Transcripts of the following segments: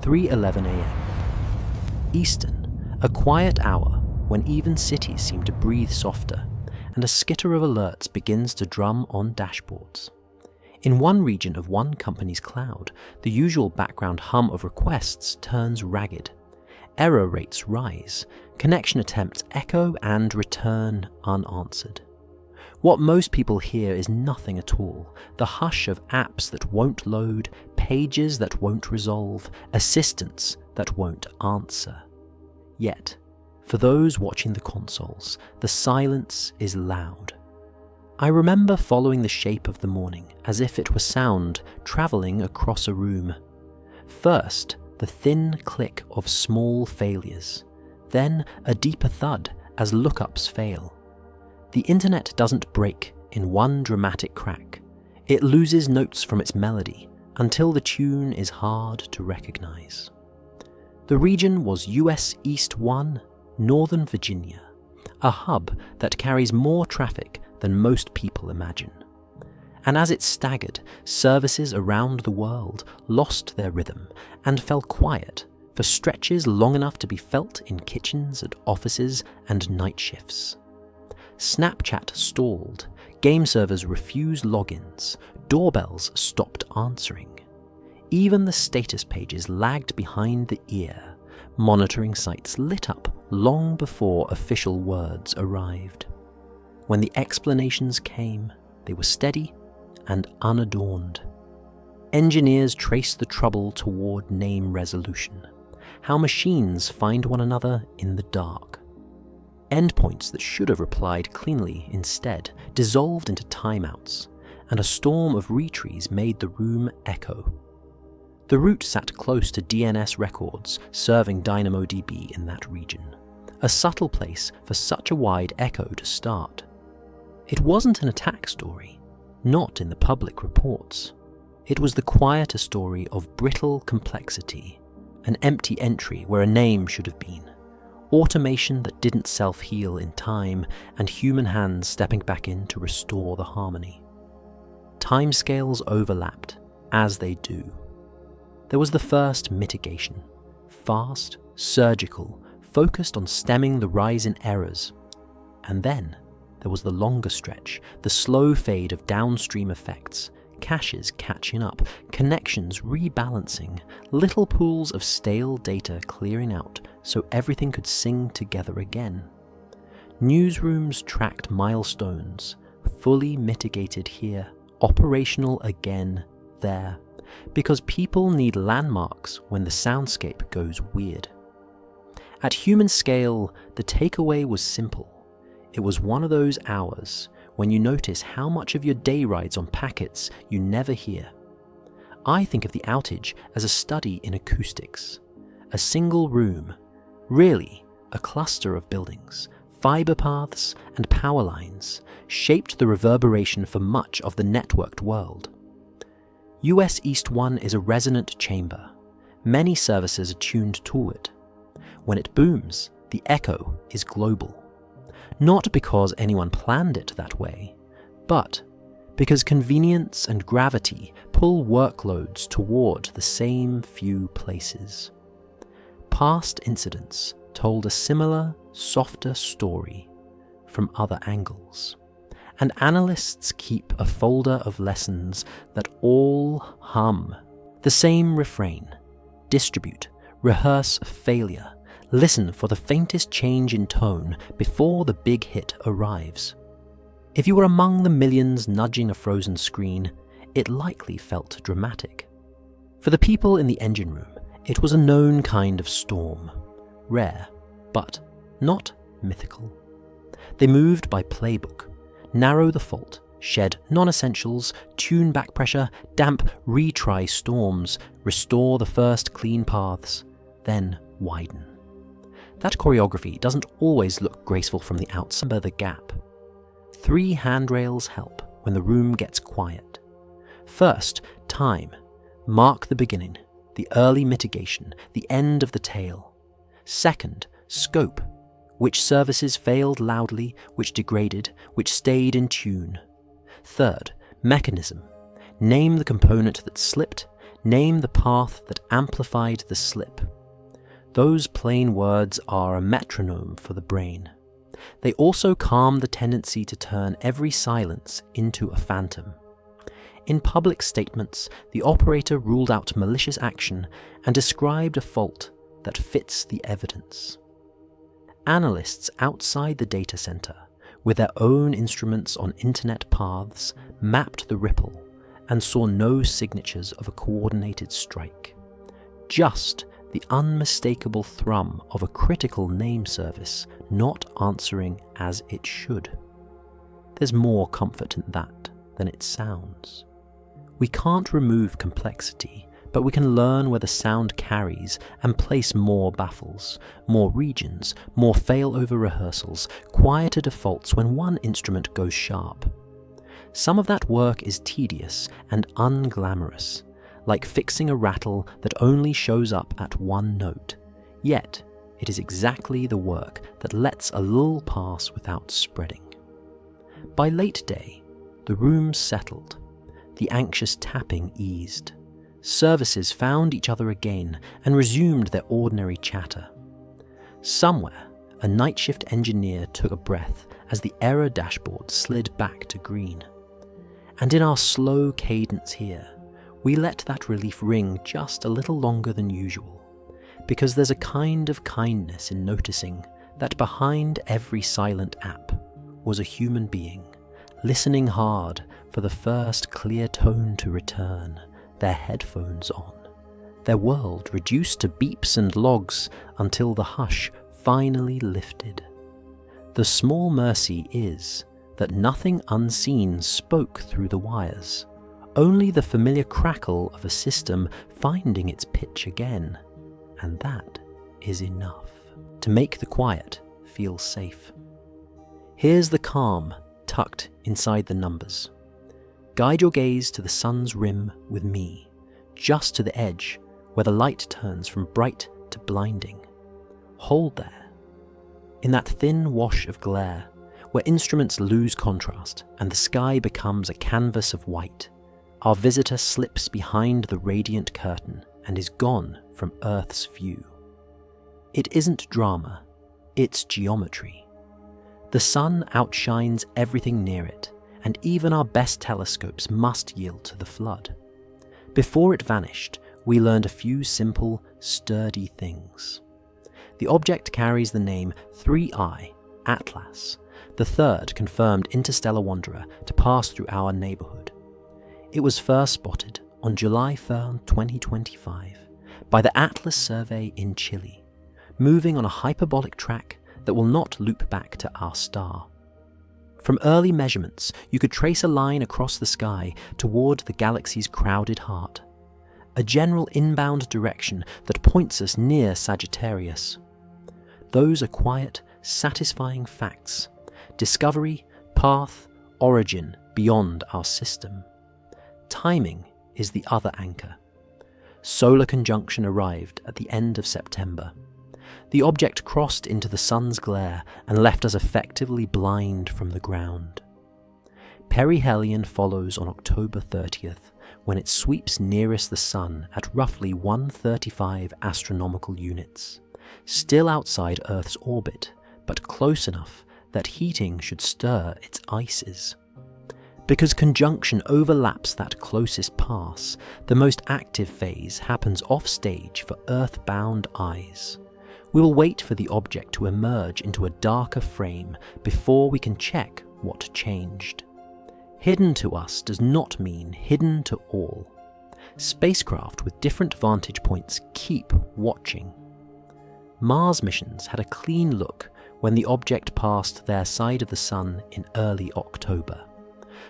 3:11 a.m. Eastern, a quiet hour when even cities seem to breathe softer, and a skitter of alerts begins to drum on dashboards. In one region of one company's cloud, the usual background hum of requests turns ragged. Error rates rise, connection attempts echo and return unanswered. What most people hear is nothing at all, the hush of apps that won't load, pages that won't resolve, assistants that won't answer. Yet, for those watching the consoles, the silence is loud. I remember following the shape of the morning as if it were sound travelling across a room. First, the thin click of small failures, then a deeper thud as lookups fail. The internet doesn't break in one dramatic crack. It loses notes from its melody until the tune is hard to recognize. The region was US East-1, Northern Virginia, a hub that carries more traffic than most people imagine. And as it staggered, services around the world lost their rhythm and fell quiet for stretches long enough to be felt in kitchens and offices and night shifts. Snapchat stalled, game servers refused logins, doorbells stopped answering. Even the status pages lagged behind the ear, monitoring sites lit up long before official words arrived. When the explanations came, they were steady and unadorned. Engineers traced the trouble toward name resolution, how machines find one another in the dark. Endpoints that should have replied cleanly instead dissolved into timeouts, and a storm of retries made the room echo. The route sat close to DNS records serving DynamoDB in that region, a subtle place for such a wide echo to start. It wasn't an attack story, not in the public reports. It was the quieter story of brittle complexity, an empty entry where a name should have been, automation that didn't self-heal in time, and human hands stepping back in to restore the harmony. Timescales overlapped, as they do. There was the first mitigation, fast, surgical, focused on stemming the rise in errors. And then there was the longer stretch, the slow fade of downstream effects, caches catching up, connections rebalancing, little pools of stale data clearing out so everything could sing together again. Newsrooms tracked milestones, fully mitigated here, operational again there, because people need landmarks when the soundscape goes weird. At human scale, the takeaway was simple. It was one of those hours when you notice how much of your day rides on packets you never hear. I think of the outage as a study in acoustics. A single room, really a cluster of buildings, fiber paths and power lines, shaped the reverberation for much of the networked world. US East-1 is a resonant chamber. Many services are tuned to it. When it booms, the echo is global. Not because anyone planned it that way, but because convenience and gravity pull workloads toward the same few places. Past incidents told a similar, softer story from other angles, and analysts keep a folder of lessons that all hum the same refrain: distribute, rehearse failure, listen for the faintest change in tone before the big hit arrives. If you were among the millions nudging a frozen screen, it likely felt dramatic. For the people in the engine room, it was a known kind of storm, rare, but not mythical. They moved by playbook, narrow the fault, shed non-essentials, tune back pressure, damp retry storms, restore the first clean paths, then widen. That choreography doesn't always look graceful from the outside. Remember the gap. 3 handrails help when the room gets quiet. First, time. Mark the beginning, the early mitigation, the end of the tail. Second, scope. Which services failed loudly, which degraded, which stayed in tune. Third, mechanism. Name the component that slipped, name the path that amplified the slip. Those plain words are a metronome for the brain. They also calm the tendency to turn every silence into a phantom. In public statements, the operator ruled out malicious action and described a fault that fits the evidence. Analysts outside the data center, with their own instruments on internet paths, mapped the ripple and saw no signatures of a coordinated strike. Just the unmistakable thrum of a critical name service not answering as it should. There's more comfort in that than it sounds. We can't remove complexity, but we can learn where the sound carries and place more baffles, more regions, more failover rehearsals, quieter defaults when one instrument goes sharp. Some of that work is tedious and unglamorous, like fixing a rattle that only shows up at one note. Yet, it is exactly the work that lets a lull pass without spreading. By late day, the room settled. The anxious tapping eased. Services found each other again and resumed their ordinary chatter. Somewhere, a night shift engineer took a breath as the error dashboard slid back to green. And in our slow cadence here, we let that relief ring just a little longer than usual, because there's a kind of kindness in noticing that behind every silent app was a human being, listening hard for the first clear tone to return, their headphones on, their world reduced to beeps and logs until the hush finally lifted. The small mercy is that nothing unseen spoke through the wires, only the familiar crackle of a system finding its pitch again, and that is enough to make the quiet feel safe. Here's the calm tucked inside the numbers. Guide your gaze to the sun's rim with me, just to the edge where the light turns from bright to blinding. Hold there. In that thin wash of glare, where instruments lose contrast and the sky becomes a canvas of white, our visitor slips behind the radiant curtain and is gone from Earth's view. It isn't drama, it's geometry. The sun outshines everything near it, and even our best telescopes must yield to the flood. Before it vanished, we learned a few simple, sturdy things. The object carries the name 3I, Atlas, the third confirmed interstellar wanderer to pass through our neighborhood. It was first spotted on July 3rd, 2025, by the Atlas survey in Chile, moving on a hyperbolic track that will not loop back to our star. From early measurements, you could trace a line across the sky toward the galaxy's crowded heart, a general inbound direction that points us near Sagittarius. Those are quiet, satisfying facts: discovery, path, origin beyond our system. Timing is the other anchor. Solar conjunction arrived at the end of September. The object crossed into the sun's glare and left us effectively blind from the ground. Perihelion follows on October 30th, when it sweeps nearest the sun at roughly 135 astronomical units, still outside Earth's orbit, but close enough that heating should stir its ices. Because conjunction overlaps that closest pass, the most active phase happens off-stage for Earth-bound eyes. We will wait for the object to emerge into a darker frame before we can check what changed. Hidden to us does not mean hidden to all. Spacecraft with different vantage points keep watching. Mars missions had a clean look when the object passed their side of the sun in early October.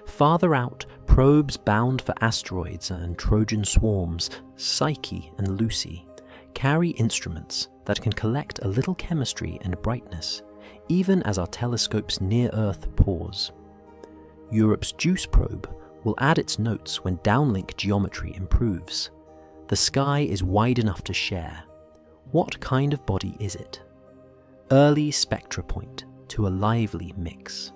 Farther out, probes bound for asteroids and Trojan swarms, Psyche and Lucy, carry instruments that can collect a little chemistry and brightness, even as our telescopes near Earth pause. Europe's JUICE probe will add its notes when downlink geometry improves. The sky is wide enough to share. What kind of body is it? Early spectra point to a lively mix.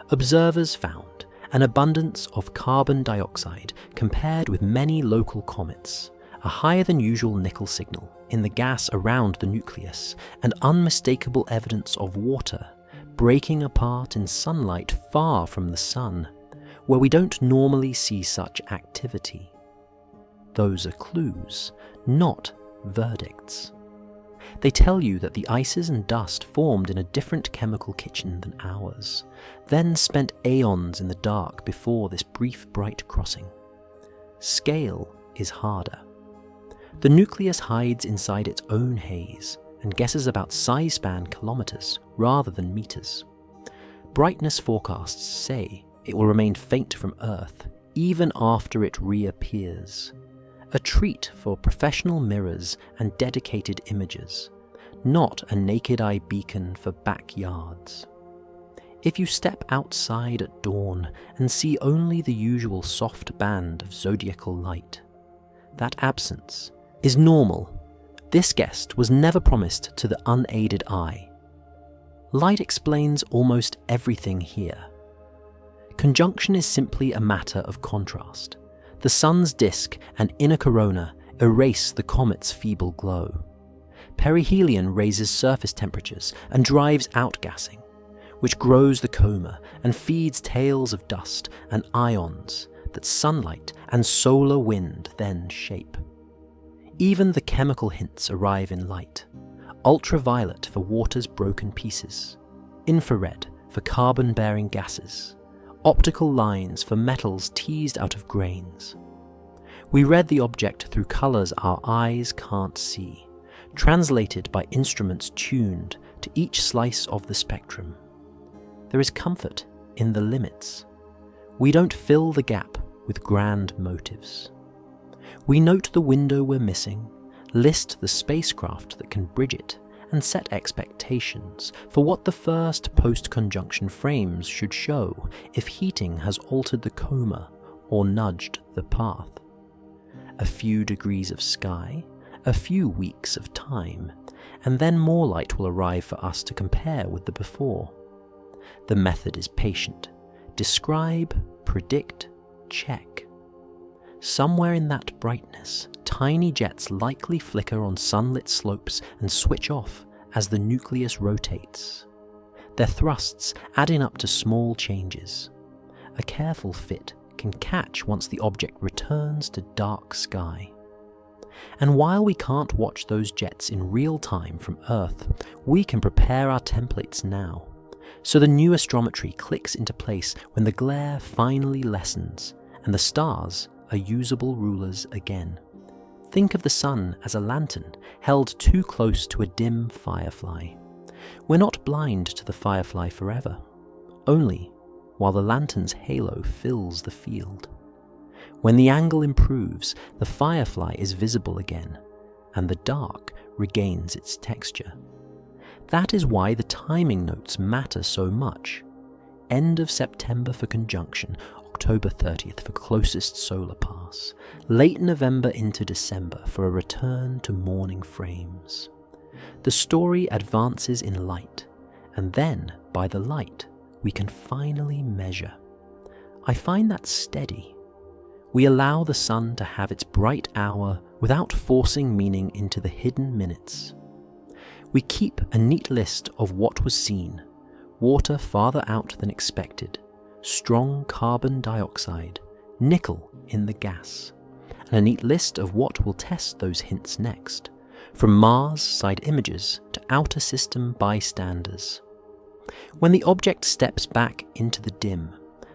Observers found an abundance of carbon dioxide compared with many local comets, a higher than usual nickel signal in the gas around the nucleus, and unmistakable evidence of water breaking apart in sunlight far from the sun, where we don't normally see such activity. Those are clues, not verdicts. They tell you that the ices and dust formed in a different chemical kitchen than ours, then spent aeons in the dark before this brief bright crossing. Scale is harder. The nucleus hides inside its own haze and guesses about size span kilometers rather than meters. Brightness forecasts say it will remain faint from Earth even after it reappears. A treat for professional mirrors and dedicated imagers, not a naked eye beacon for backyards. If you step outside at dawn and see only the usual soft band of zodiacal light, that absence is normal. This guest was never promised to the unaided eye. Light explains almost everything here. Conjunction is simply a matter of contrast. The sun's disk and inner corona erase the comet's feeble glow. Perihelion raises surface temperatures and drives outgassing, which grows the coma and feeds tails of dust and ions that sunlight and solar wind then shape. Even the chemical hints arrive in light. Ultraviolet for water's broken pieces, infrared for carbon-bearing gases, optical lines for metals teased out of grains. We read the object through colors our eyes can't see, translated by instruments tuned to each slice of the spectrum. There is comfort in the limits. We don't fill the gap with grand motives. We note the window we're missing, list the spacecraft that can bridge it, and set expectations for what the first post-conjunction frames should show if heating has altered the coma or nudged the path. A few degrees of sky, a few weeks of time, and then more light will arrive for us to compare with the before. The method is patient. Describe, predict, check. Somewhere in that brightness, tiny jets likely flicker on sunlit slopes and switch off as the nucleus rotates. Their thrusts adding up to small changes. A careful fit can catch once the object returns to dark sky. And while we can't watch those jets in real time from Earth, we can prepare our templates now. So the new astrometry clicks into place when the glare finally lessens and the stars are usable rulers again. Think of the sun as a lantern held too close to a dim firefly. We're not blind to the firefly forever, only while the lantern's halo fills the field. When the angle improves, the firefly is visible again, and the dark regains its texture. That is why the timing notes matter so much. End of September for conjunction, October 30th for closest solar pass, late November into December for a return to morning frames. The story advances in light, and then, by the light, we can finally measure. I find that steady. We allow the sun to have its bright hour without forcing meaning into the hidden minutes. We keep a neat list of what was seen, water farther out than expected, strong carbon dioxide, nickel in the gas, and a neat list of what will test those hints next, from Mars side images to outer system bystanders. When the object steps back into the dim,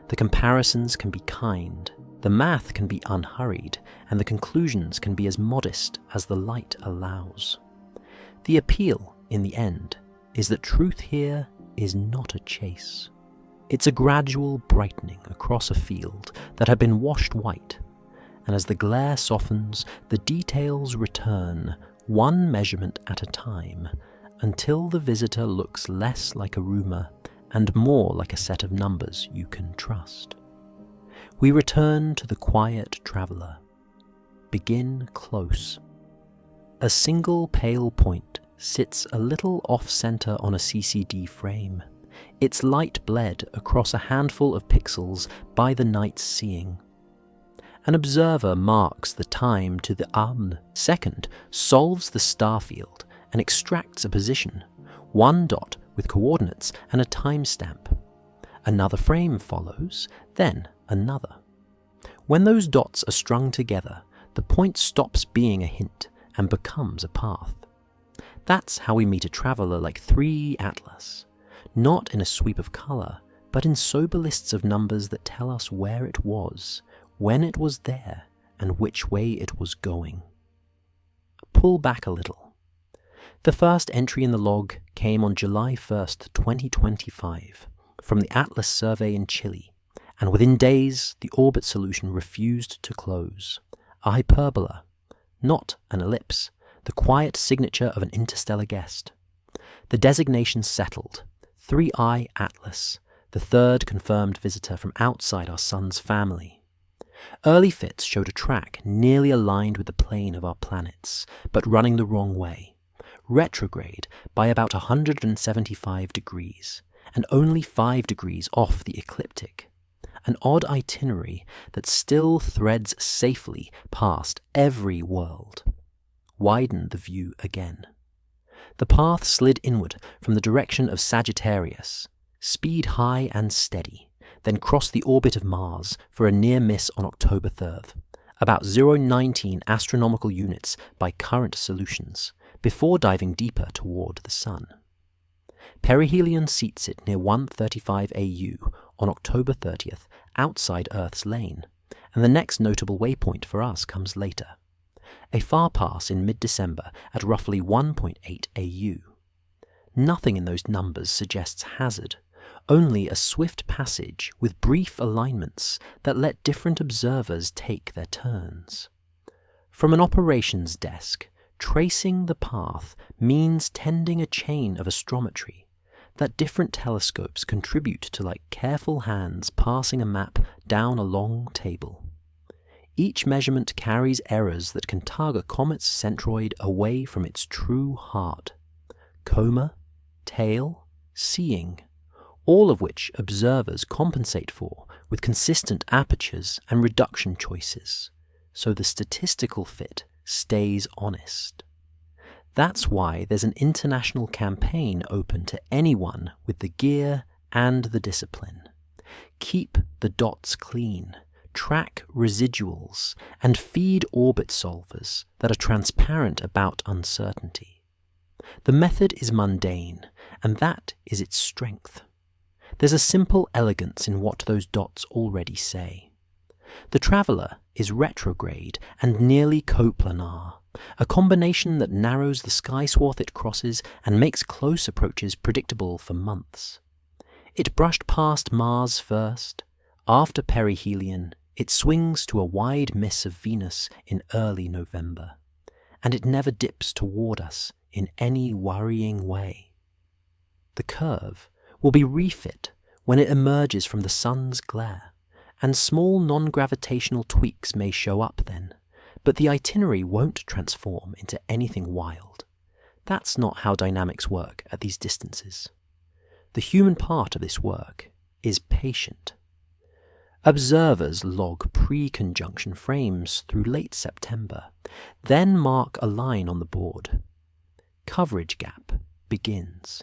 the comparisons can be kind, the math can be unhurried, and the conclusions can be as modest as the light allows. The appeal, in the end, is that truth here is not a chase. It's a gradual brightening across a field that had been washed white, and as the glare softens, the details return, one measurement at a time, until the visitor looks less like a rumor and more like a set of numbers you can trust. We return to the quiet traveler. Begin close. A single pale point sits a little off-center on a CCD frame, its light bled across a handful of pixels by the night's seeing. An observer marks the time to the second, solves the star field, and extracts a position, one dot with coordinates and a timestamp. Another frame follows, then another. When those dots are strung together, the point stops being a hint and becomes a path. That's how we meet a traveller like 3 Atlas, not in a sweep of colour, but in sober lists of numbers that tell us where it was, when it was there, and which way it was going. Pull back a little. The first entry in the log came on July 1st, 2025, from the Atlas survey in Chile, and within days the orbit solution refused to close. A hyperbola, not an ellipse, the quiet signature of an interstellar guest. The designation settled, 3I Atlas, the third confirmed visitor from outside our sun's family. Early fits showed a track nearly aligned with the plane of our planets, but running the wrong way, retrograde by about 175 degrees, and only 5 degrees off the ecliptic. An odd itinerary that still threads safely past every world. Widen the view again. The path slid inward from the direction of Sagittarius, speed high and steady, then crossed the orbit of Mars for a near miss on October 3rd, about 0.19 astronomical units by current solutions, before diving deeper toward the Sun. Perihelion seats it near 135 AU on October 30th, outside Earth's lane, and the next notable waypoint for us comes later. A far pass in mid-December at roughly 1.8 AU. Nothing in those numbers suggests hazard, only a swift passage with brief alignments that let different observers take their turns. From an operations desk, tracing the path means tending a chain of astrometry that different telescopes contribute to like careful hands passing a map down a long table. Each measurement carries errors that can tug a comet's centroid away from its true heart. Coma, tail, seeing, all of which observers compensate for with consistent apertures and reduction choices, so the statistical fit stays honest. That's why there's an international campaign open to anyone with the gear and the discipline. Keep the dots clean, track residuals, and feed orbit solvers that are transparent about uncertainty. The method is mundane, and that is its strength. There's a simple elegance in what those dots already say. The traveller is retrograde and nearly coplanar, a combination that narrows the sky swath it crosses and makes close approaches predictable for months. It brushed past Mars first. After perihelion, it swings to a wide miss of Venus in early November, and it never dips toward us in any worrying way. The curve will be refit when it emerges from the sun's glare, and small non-gravitational tweaks may show up then, but the itinerary won't transform into anything wild. That's not how dynamics work at these distances. The human part of this work is patient. Observers log pre-conjunction frames through late September, then mark a line on the board. Coverage gap begins.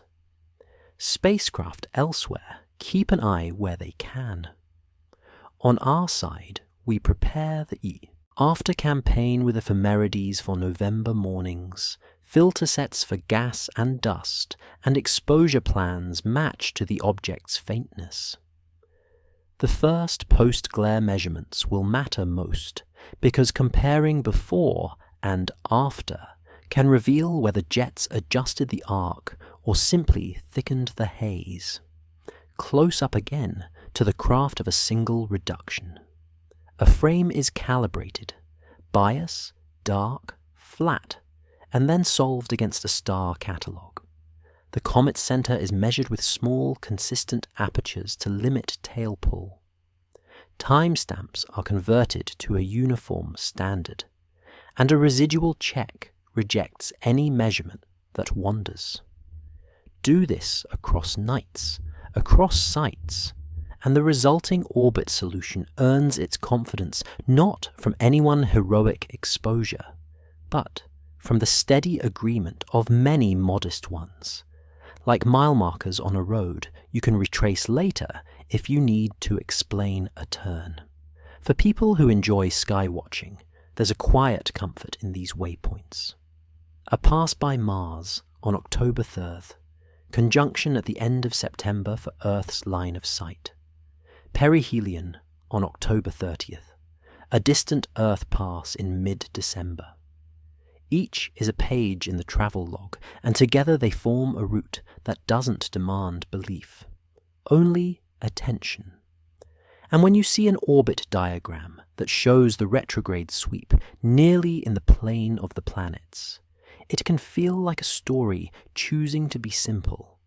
Spacecraft elsewhere keep an eye where they can. On our side, we prepare the after campaign with ephemerides for November mornings, filter sets for gas and dust, and exposure plans match to the object's faintness. The first post-glare measurements will matter most, because comparing before and after can reveal whether jets adjusted the arc or simply thickened the haze. Close up again to the craft of a single reduction. A frame is calibrated, bias, dark, flat, and then solved against a star catalogue. The comet's center is measured with small, consistent apertures to limit tail pull. Timestamps are converted to a uniform standard, and a residual check rejects any measurement that wanders. Do this across nights, across sites, and the resulting orbit solution earns its confidence not from any one heroic exposure, but from the steady agreement of many modest ones. Like mile markers on a road you can retrace later if you need to explain a turn. For people who enjoy sky watching, there's a quiet comfort in these waypoints. A pass by Mars on October 3rd, conjunction at the end of September for Earth's line of sight. Perihelion on October 30th, a distant Earth pass in mid-December. Each is a page in the travel log, and together they form a route that doesn't demand belief, only attention. And when you see an orbit diagram that shows the retrograde sweep nearly in the plane of the planets, it can feel like a story choosing to be simple,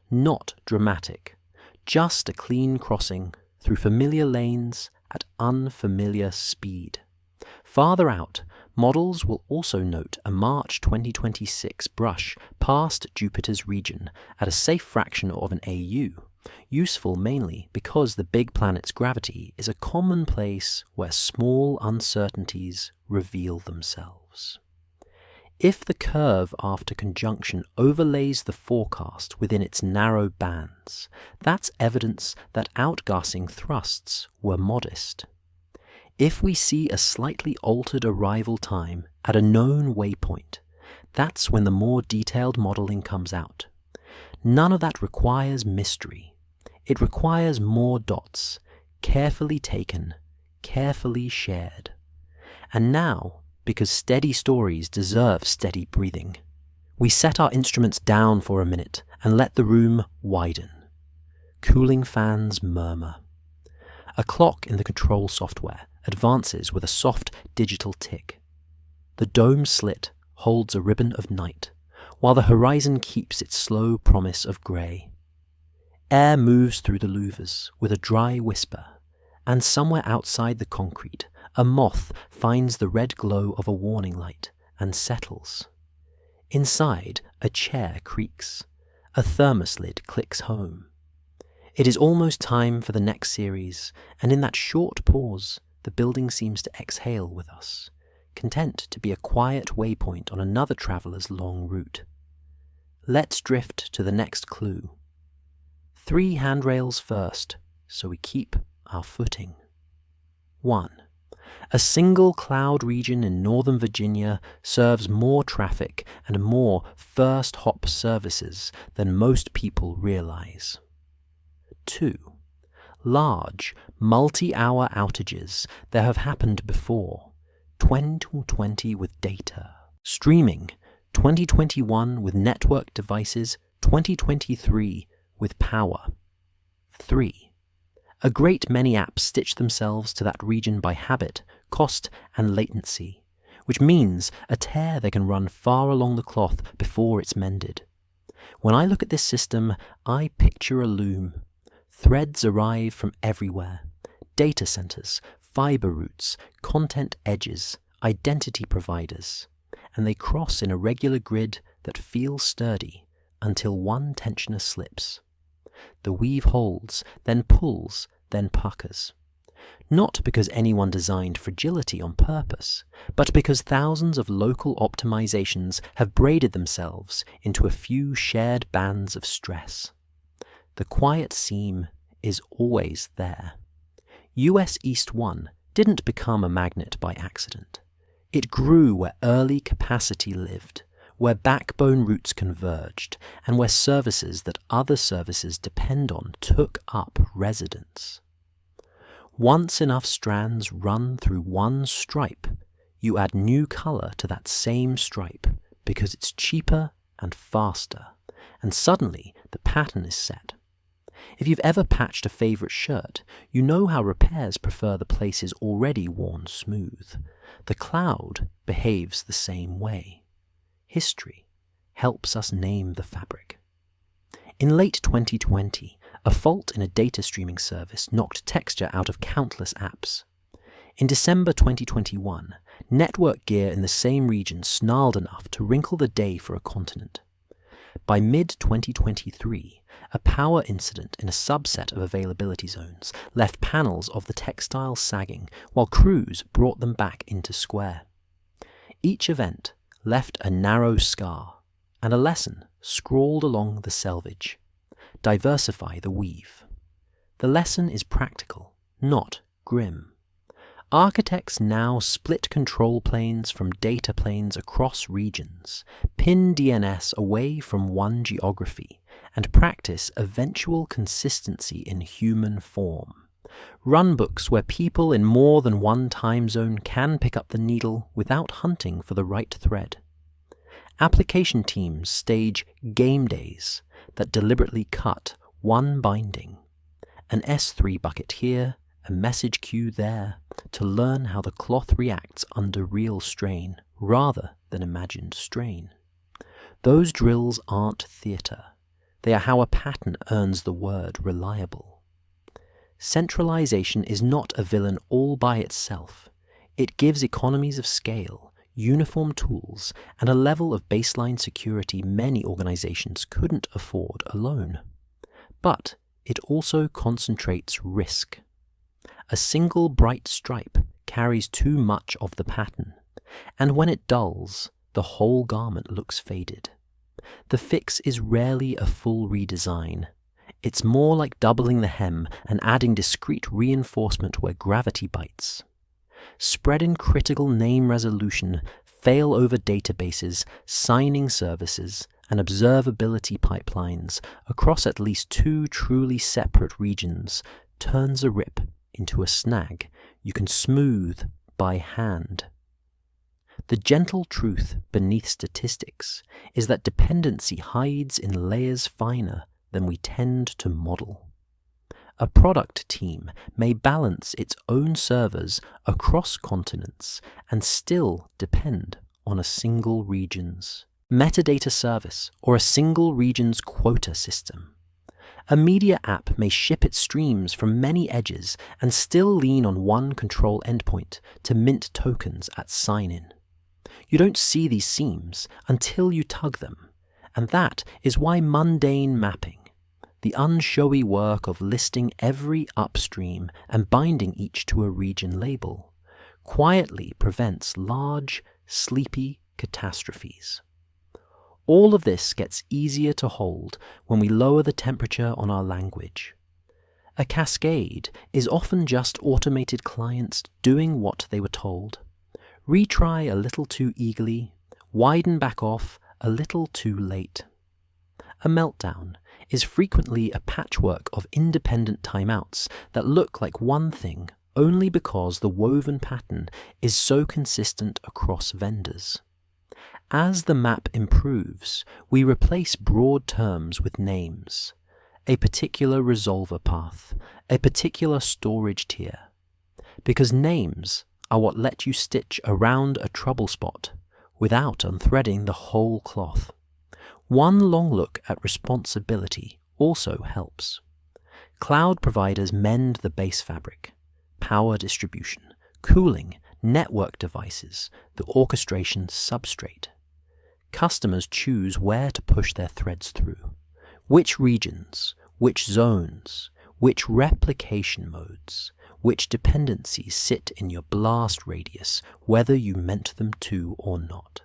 not dramatic, just a clean crossing through familiar lanes at unfamiliar speed. Farther out, models will also note a March 2026 brush past Jupiter's region at a safe fraction of an AU, useful mainly because the big planet's gravity is a common place where small uncertainties reveal themselves. If the curve after conjunction overlays the forecast within its narrow bands, that's evidence that outgassing thrusts were modest. If we see a slightly altered arrival time at a known waypoint, that's when the more detailed modelling comes out. None of that requires mystery. It requires more dots, carefully taken, carefully shared. And now, because steady stories deserve steady breathing, we set our instruments down for a minute and let the room widen. Cooling fans murmur. A clock in the control software advances with a soft digital tick. The dome slit holds a ribbon of night, while the horizon keeps its slow promise of grey. Air moves through the louvers with a dry whisper, and somewhere outside the concrete, a moth finds the red glow of a warning light and settles. Inside, a chair creaks. A thermos lid clicks home. It is almost time for the next series, and in that short pause, the building seems to exhale with us, content to be a quiet waypoint on another traveller's long route. Let's drift to the next clue. 3 handrails first, so we keep our footing. 1. A single cloud region in Northern Virginia serves more traffic and more first hop services than most people realize. 2. Large, multi-hour outages that have happened before, 2020 with data. Streaming, 2021 with network devices, 2023 with power. 3. A great many apps stitch themselves to that region by habit, cost, and latency, which means a tear they can run far along the cloth before it's mended. When I look at this system, I picture a loom. Threads arrive from everywhere. Data centers, fiber routes, content edges, identity providers, and they cross in a regular grid that feels sturdy until one tensioner slips. The weave holds, then pulls, then puckers. Not because anyone designed fragility on purpose, but because thousands of local optimizations have braided themselves into a few shared bands of stress. The quiet seam is always there. US East-1 didn't become a magnet by accident. It grew where early capacity lived, where backbone routes converged, and where services that other services depend on took up residence. Once enough strands run through one stripe, you add new color to that same stripe because it's cheaper and faster, and suddenly the pattern is set. If you've ever patched a favorite shirt, you know how repairs prefer the places already worn smooth. The cloud behaves the same way. History helps us name the fabric. In late 2020, a fault in a data streaming service knocked texture out of countless apps. In December 2021, network gear in the same region snarled enough to wrinkle the day for a continent. By mid-2023, a power incident in a subset of availability zones left panels of the textiles sagging while crews brought them back into square. Each event left a narrow scar and a lesson scrawled along the selvage. Diversify the weave. The lesson is practical, not grim. Architects now split control planes from data planes across regions, pin DNS away from one geography, and practice eventual consistency in human form. Runbooks where people in more than one time zone can pick up the needle without hunting for the right thread. Application teams stage game days that deliberately cut one binding, an S3 bucket here, a message queue there, to learn how the cloth reacts under real strain rather than imagined strain. Those drills aren't theatre. They are how a pattern earns the word reliable. Centralization is not a villain all by itself. It gives economies of scale, uniform tools, and a level of baseline security many organizations couldn't afford alone. But it also concentrates risk. A single bright stripe carries too much of the pattern, and when it dulls, the whole garment looks faded. The fix is rarely a full redesign. It's more like doubling the hem and adding discrete reinforcement where gravity bites. Spread in critical name resolution, failover databases, signing services, and observability pipelines across at least two truly separate regions turns a rip into a snag you can smooth by hand. The gentle truth beneath statistics is that dependency hides in layers finer than we tend to model. A product team may balance its own servers across continents and still depend on a single region's metadata service or a single region's quota system. A media app may ship its streams from many edges and still lean on one control endpoint to mint tokens at sign-in. You don't see these seams until you tug them, and that is why mundane mapping, the unshowy work of listing every upstream and binding each to a region label, quietly prevents large, sleepy catastrophes. All of this gets easier to hold when we lower the temperature on our language. A cascade is often just automated clients doing what they were told. Retry a little too eagerly, widen back off a little too late. A meltdown is frequently a patchwork of independent timeouts that look like one thing only because the woven pattern is so consistent across vendors. As the map improves, we replace broad terms with names, a particular resolver path, a particular storage tier, because names are what let you stitch around a trouble spot without unthreading the whole cloth. One long look at responsibility also helps. Cloud providers mend the base fabric, power distribution, cooling, network devices, the orchestration substrate. Customers choose where to push their threads through, which regions, which zones, which replication modes, which dependencies sit in your blast radius, whether you meant them to or not.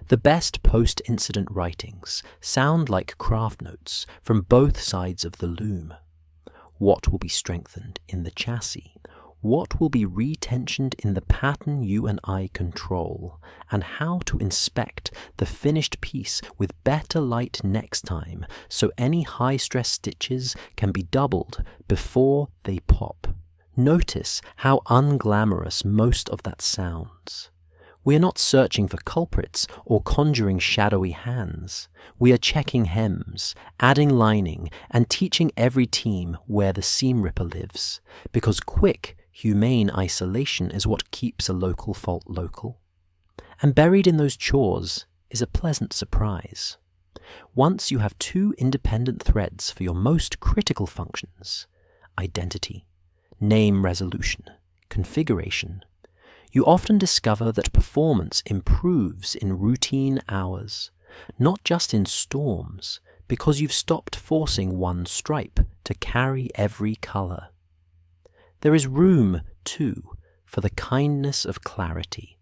The best post-incident writings sound like craft notes from both sides of the loom. What will be strengthened in the chassis? What will be retensioned in the pattern you and I control, and how to inspect the finished piece with better light next time so any high-stress stitches can be doubled before they pop. Notice how unglamorous most of that sounds. We are not searching for culprits or conjuring shadowy hands. We are checking hems, adding lining, and teaching every team where the seam ripper lives, because quick, humane isolation is what keeps a local fault local. And buried in those chores is a pleasant surprise. Once you have two independent threads for your most critical functions, identity, name resolution, configuration, you often discover that performance improves in routine hours, not just in storms, because you've stopped forcing one stripe to carry every colour. There is room, too, for the kindness of clarity.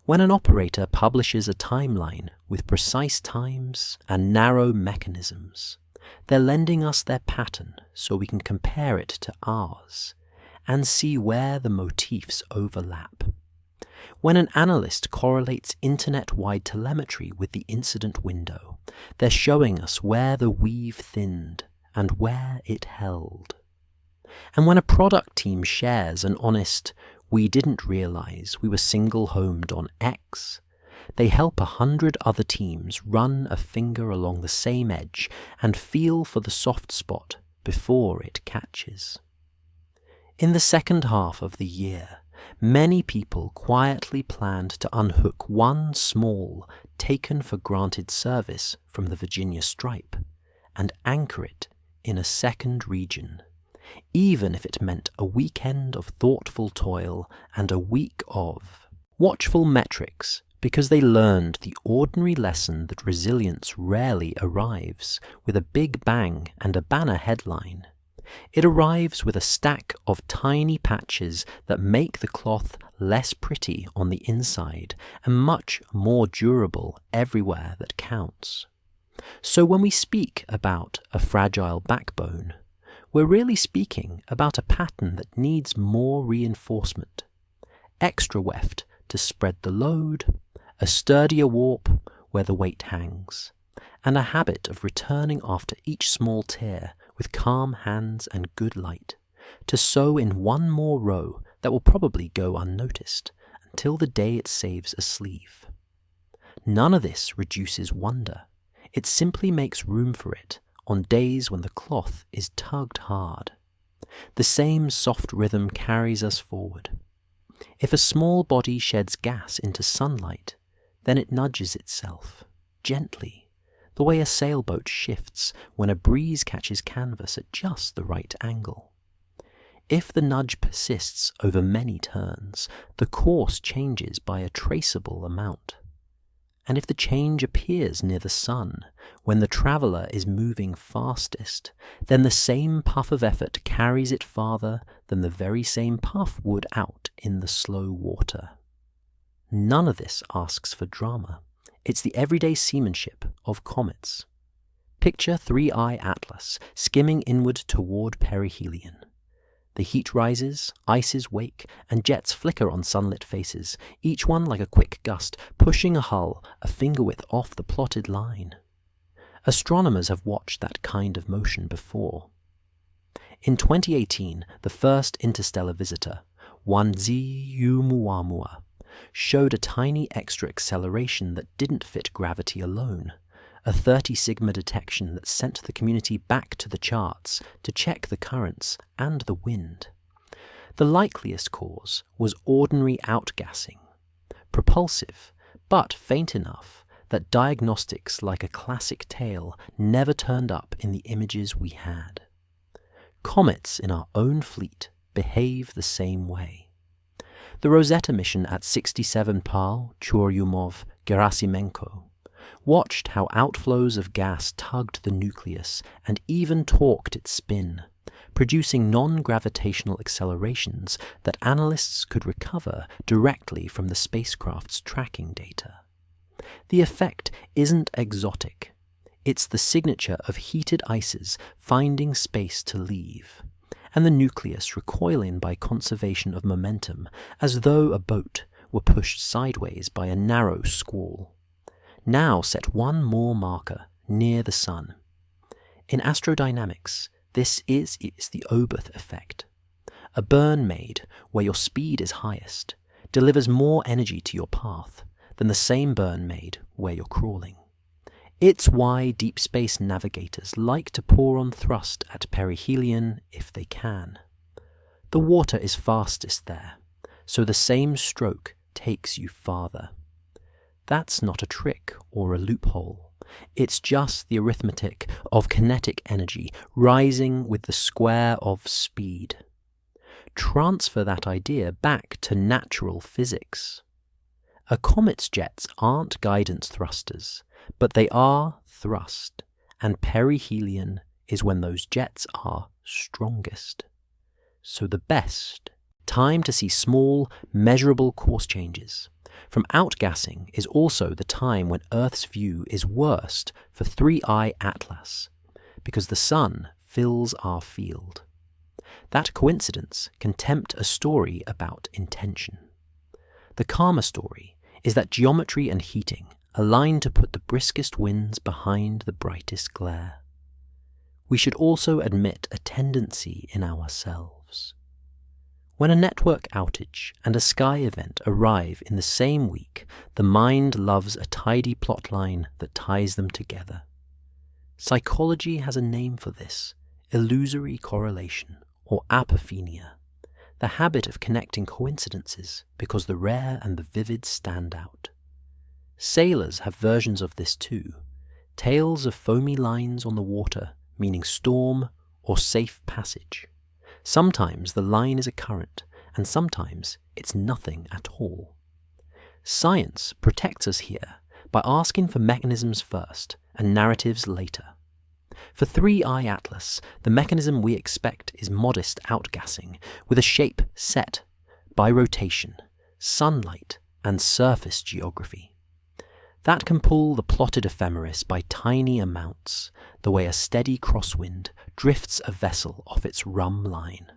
When an operator publishes a timeline with precise times and narrow mechanisms, they're lending us their pattern so we can compare it to ours and see where the motifs overlap. When an analyst correlates internet-wide telemetry with the incident window, they're showing us where the weave thinned and where it held. And when a product team shares an honest, "We didn't realize we were single-homed on X," they help 100 other teams run a finger along the same edge and feel for the soft spot before it catches. In the second half of the year, many people quietly planned to unhook one small, taken-for-granted service from the Virginia Stripe and anchor it in a second region, even if it meant a weekend of thoughtful toil and a week of watchful metrics, because they learned the ordinary lesson that resilience rarely arrives with a big bang and a banner headline. It arrives with a stack of tiny patches that make the cloth less pretty on the inside and much more durable everywhere that counts. So when we speak about a fragile backbone, we're really speaking about a pattern that needs more reinforcement, extra weft to spread the load, a sturdier warp where the weight hangs, and a habit of returning after each small tear with calm hands and good light, to sew in one more row that will probably go unnoticed until the day it saves a sleeve. None of this reduces wonder. It simply makes room for it on days when the cloth is tugged hard. The same soft rhythm carries us forward. If a small body sheds gas into sunlight, then it nudges itself, gently, the way a sailboat shifts when a breeze catches canvas at just the right angle. If the nudge persists over many turns, the course changes by a traceable amount. And if the change appears near the sun, when the traveller is moving fastest, then the same puff of effort carries it farther than the very same puff would out in the slow water. None of this asks for drama. It's the everyday seamanship of comets. Picture 3i Atlas skimming inward toward perihelion. The heat rises, ices wake, and jets flicker on sunlit faces, each one like a quick gust, pushing a hull a finger-width off the plotted line. Astronomers have watched that kind of motion before. In 2018, the first interstellar visitor, 1Z Oumuamua, showed a tiny extra acceleration that didn't fit gravity alone, a 30 sigma detection that sent the community back to the charts to check the currents and the wind. The likeliest cause was ordinary outgassing, propulsive, but faint enough that diagnostics like a classic tale never turned up in the images we had. Comets in our own fleet behave the same way. The Rosetta mission at 67 Pal, Churyumov, Gerasimenko watched how outflows of gas tugged the nucleus and even torqued its spin, producing non-gravitational accelerations that analysts could recover directly from the spacecraft's tracking data. The effect isn't exotic. It's the signature of heated ices finding space to leave, and the nucleus recoiling by conservation of momentum as though a boat were pushed sideways by a narrow squall. Now set one more marker near the sun. In astrodynamics, this is the Oberth effect. A burn made where your speed is highest delivers more energy to your path than the same burn made where you're crawling. It's why deep space navigators like to pour on thrust at perihelion if they can. The water is fastest there, so the same stroke takes you farther. That's not a trick or a loophole. It's just the arithmetic of kinetic energy rising with the square of speed. Transfer that idea back to natural physics. A comet's jets aren't guidance thrusters. but they are thrust, and perihelion is when those jets are strongest. So the best time to see small, measurable course changes from outgassing is also the time when Earth's view is worst for 3I Atlas, because the sun fills our field. That coincidence can tempt a story about intention. The calmer story is that geometry and heating align to put the briskest winds behind the brightest glare. We should also admit a tendency in ourselves. When a network outage and a sky event arrive in the same week, the mind loves a tidy plotline that ties them together. Psychology has a name for this: illusory correlation, or apophenia, the habit of connecting coincidences because the rare and the vivid stand out. Sailors have versions of this too, tales of foamy lines on the water meaning storm or safe passage. Sometimes the line is a current, and sometimes it's nothing at all. Science protects us here by asking for mechanisms first and narratives later. For 3I Atlas, the mechanism we expect is modest outgassing with a shape set by rotation, sunlight, and surface geography. That can pull the plotted ephemeris by tiny amounts, the way a steady crosswind drifts a vessel off its rum line.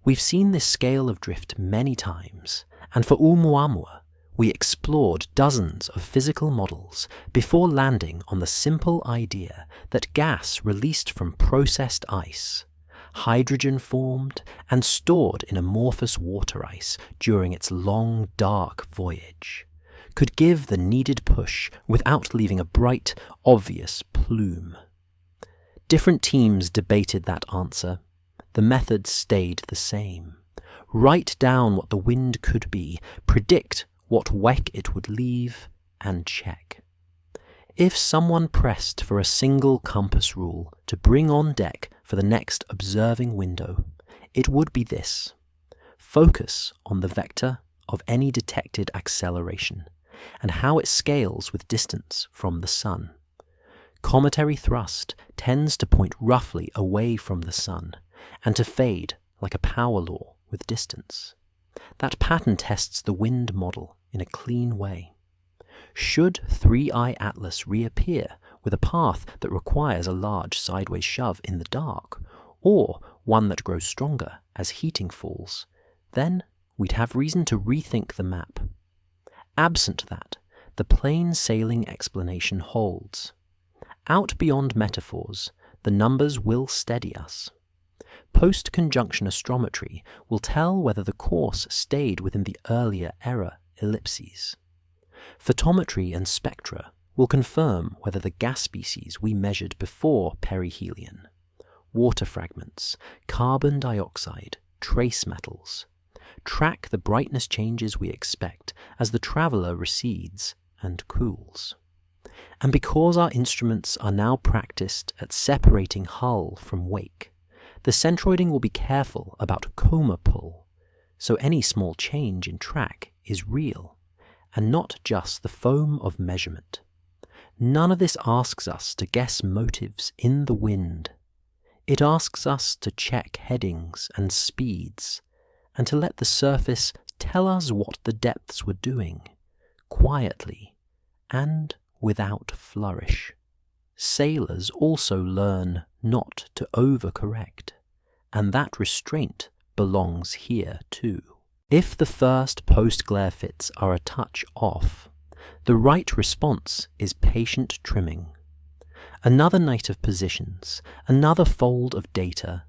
We've seen this scale of drift many times, and for Oumuamua, we explored dozens of physical models before landing on the simple idea that gas released from processed ice, hydrogen formed and stored in amorphous water ice during its long, dark voyage, could give the needed push without leaving a bright, obvious plume. Different teams debated that answer. The method stayed the same. Write down what the wind could be, predict what wake it would leave, and check. If someone pressed for a single compass rule to bring on deck for the next observing window, it would be this: focus on the vector of any detected acceleration and how it scales with distance from the sun. Cometary thrust tends to point roughly away from the sun and to fade like a power law with distance. That pattern tests the wind model in a clean way. Should 3I Atlas reappear with a path that requires a large sideways shove in the dark, or one that grows stronger as heating falls, then we'd have reason to rethink the map. Absent that, the plain sailing explanation holds. Out beyond metaphors, the numbers will steady us. Post-conjunction astrometry will tell whether the course stayed within the earlier error ellipses. Photometry and spectra will confirm whether the gas species we measured before perihelion, water fragments, carbon dioxide, trace metals, track the brightness changes we expect as the traveller recedes and cools. And because our instruments are now practiced at separating hull from wake, the centroiding will be careful about coma pull, so any small change in track is real, and not just the foam of measurement. None of this asks us to guess motives in the wind. It asks us to check headings and speeds, and to let the surface tell us what the depths were doing, quietly and without flourish. Sailors also learn not to overcorrect, and that restraint belongs here too. If the first post-glare fits are a touch off, the right response is patient trimming. Another night of positions, another fold of data,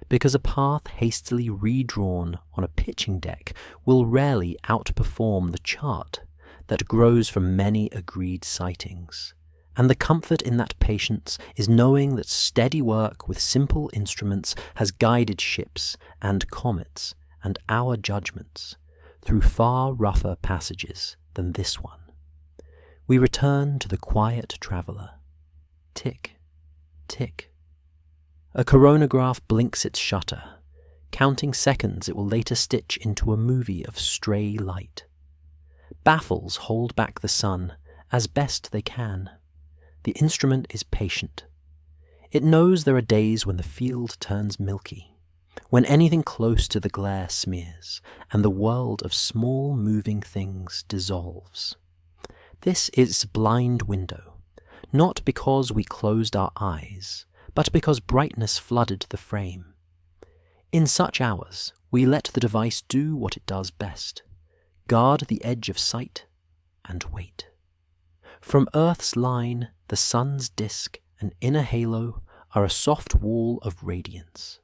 because a path hastily redrawn on a pitching deck will rarely outperform the chart that grows from many agreed sightings. And the comfort in that patience is knowing that steady work with simple instruments has guided ships and comets and our judgments through far rougher passages than this one. We return to the quiet traveller. Tick, tick. A coronagraph blinks its shutter, counting seconds it will later stitch into a movie of stray light. Baffles hold back the sun as best they can. The instrument is patient. It knows there are days when the field turns milky, when anything close to the glare smears, and the world of small moving things dissolves. This is its blind window, not because we closed our eyes, but because brightness flooded the frame. In such hours, we let the device do what it does best, guard the edge of sight and wait. From Earth's line, the sun's disk and inner halo are a soft wall of radiance.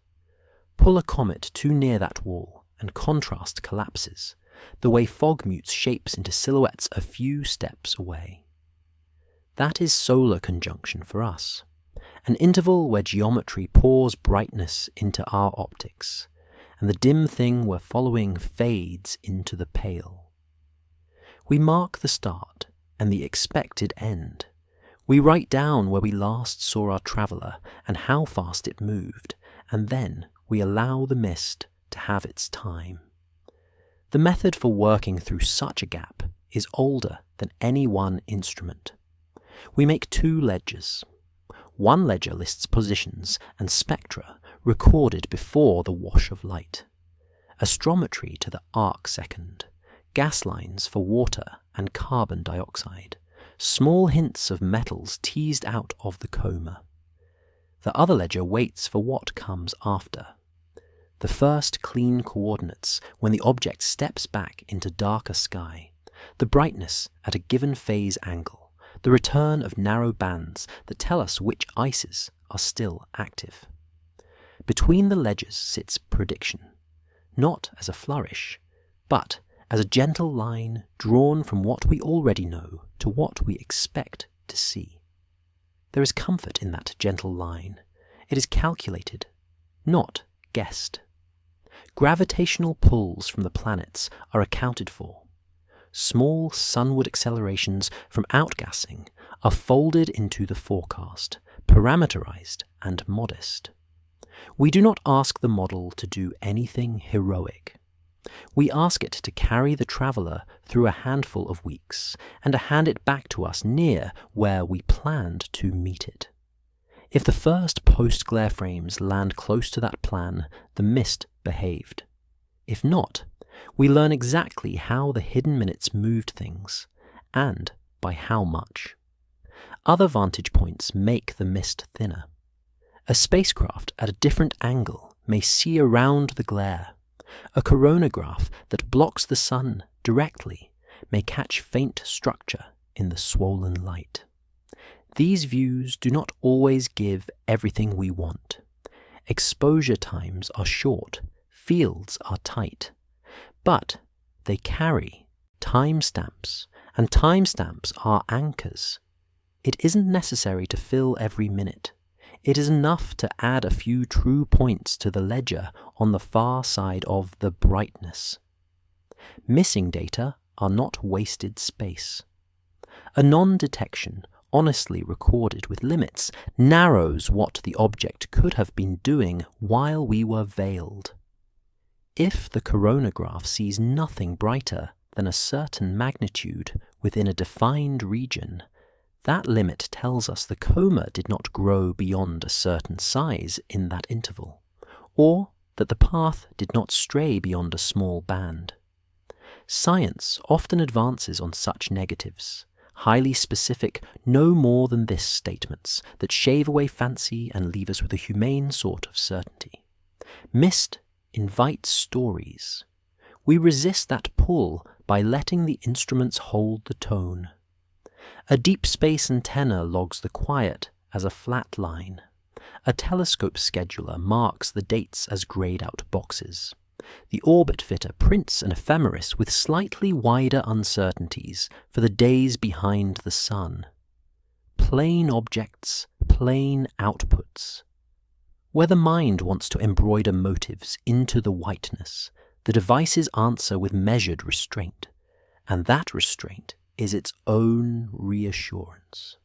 Pull a comet too near that wall, and contrast collapses, the way fog mutes shapes into silhouettes a few steps away. That is solar conjunction for us, an interval where geometry pours brightness into our optics, and the dim thing we're following fades into the pale. We mark the start and the expected end. We write down where we last saw our traveller and how fast it moved, and then we allow the mist to have its time. The method for working through such a gap is older than any one instrument. We make two ledgers. One ledger lists positions and spectra recorded before the wash of light, astrometry to the arc second, gas lines for water and carbon dioxide, small hints of metals teased out of the coma. The other ledger waits for what comes after. The first clean coordinates when the object steps back into darker sky, the brightness at a given phase angle, the return of narrow bands that tell us which ices are still active. Between the ledgers sits prediction, not as a flourish, but as a gentle line drawn from what we already know to what we expect to see. There is comfort in that gentle line. It is calculated, not guessed. Gravitational pulls from the planets are accounted for. Small sunward accelerations from outgassing are folded into the forecast, parameterized and modest. We do not ask the model to do anything heroic. We ask it to carry the traveller through a handful of weeks and to hand it back to us near where we planned to meet it. If the first post-glare frames land close to that plan, the mist behaved. If not, we learn exactly how the hidden minutes moved things, and by how much. Other vantage points make the mist thinner. A spacecraft at a different angle may see around the glare. A coronagraph that blocks the sun directly may catch faint structure in the swollen light. These views do not always give everything we want. Exposure times are short, fields are tight, but they carry timestamps, and timestamps are anchors. It isn't necessary to fill every minute. It is enough to add a few true points to the ledger on the far side of the brightness. Missing data are not wasted space. A non-detection, honestly recorded with limits, narrows what the object could have been doing while we were veiled. If the coronagraph sees nothing brighter than a certain magnitude within a defined region, that limit tells us the coma did not grow beyond a certain size in that interval, or that the path did not stray beyond a small band. Science often advances on such negatives, highly specific, no more than this statements that shave away fancy and leave us with a humane sort of certainty. Mist invites stories. We resist that pull by letting the instruments hold the tone. A deep space antenna logs the quiet as a flat line. A telescope scheduler marks the dates as grayed out boxes. The orbit fitter prints an ephemeris with slightly wider uncertainties for the days behind the sun. Plain objects, plain outputs. Where the mind wants to embroider motives into the whiteness, the devices answer with measured restraint, and that restraint is its own reassurance.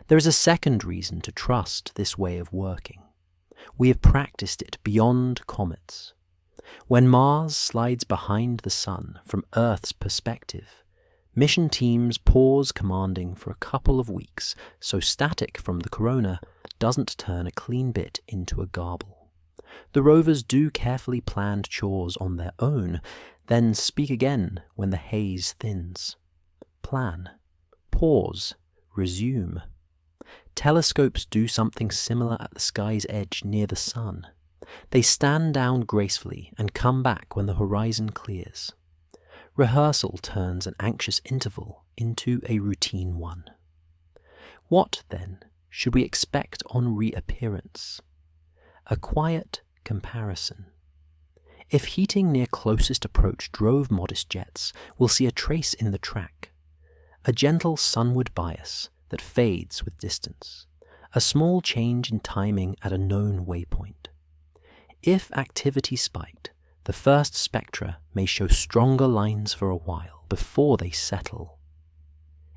There is a second reason to trust this way of working. We have practiced it beyond comets. When Mars slides behind the sun from Earth's perspective, Mission teams pause commanding for a couple of weeks so static from the corona doesn't turn a clean bit into a garble. The rovers do carefully planned chores on their own, then speak again when the haze thins. Plan, pause, resume. Telescopes do something similar at the sky's edge near the sun. They stand down gracefully and come back when the horizon clears. Rehearsal turns an anxious interval into a routine one. What, then, should we expect on reappearance? A quiet comparison. If heating near closest approach drove modest jets, we'll see a trace in the track. A gentle sunward bias that fades with distance. A small change in timing at a known waypoint. If activity spiked, the first spectra may show stronger lines for a while before they settle.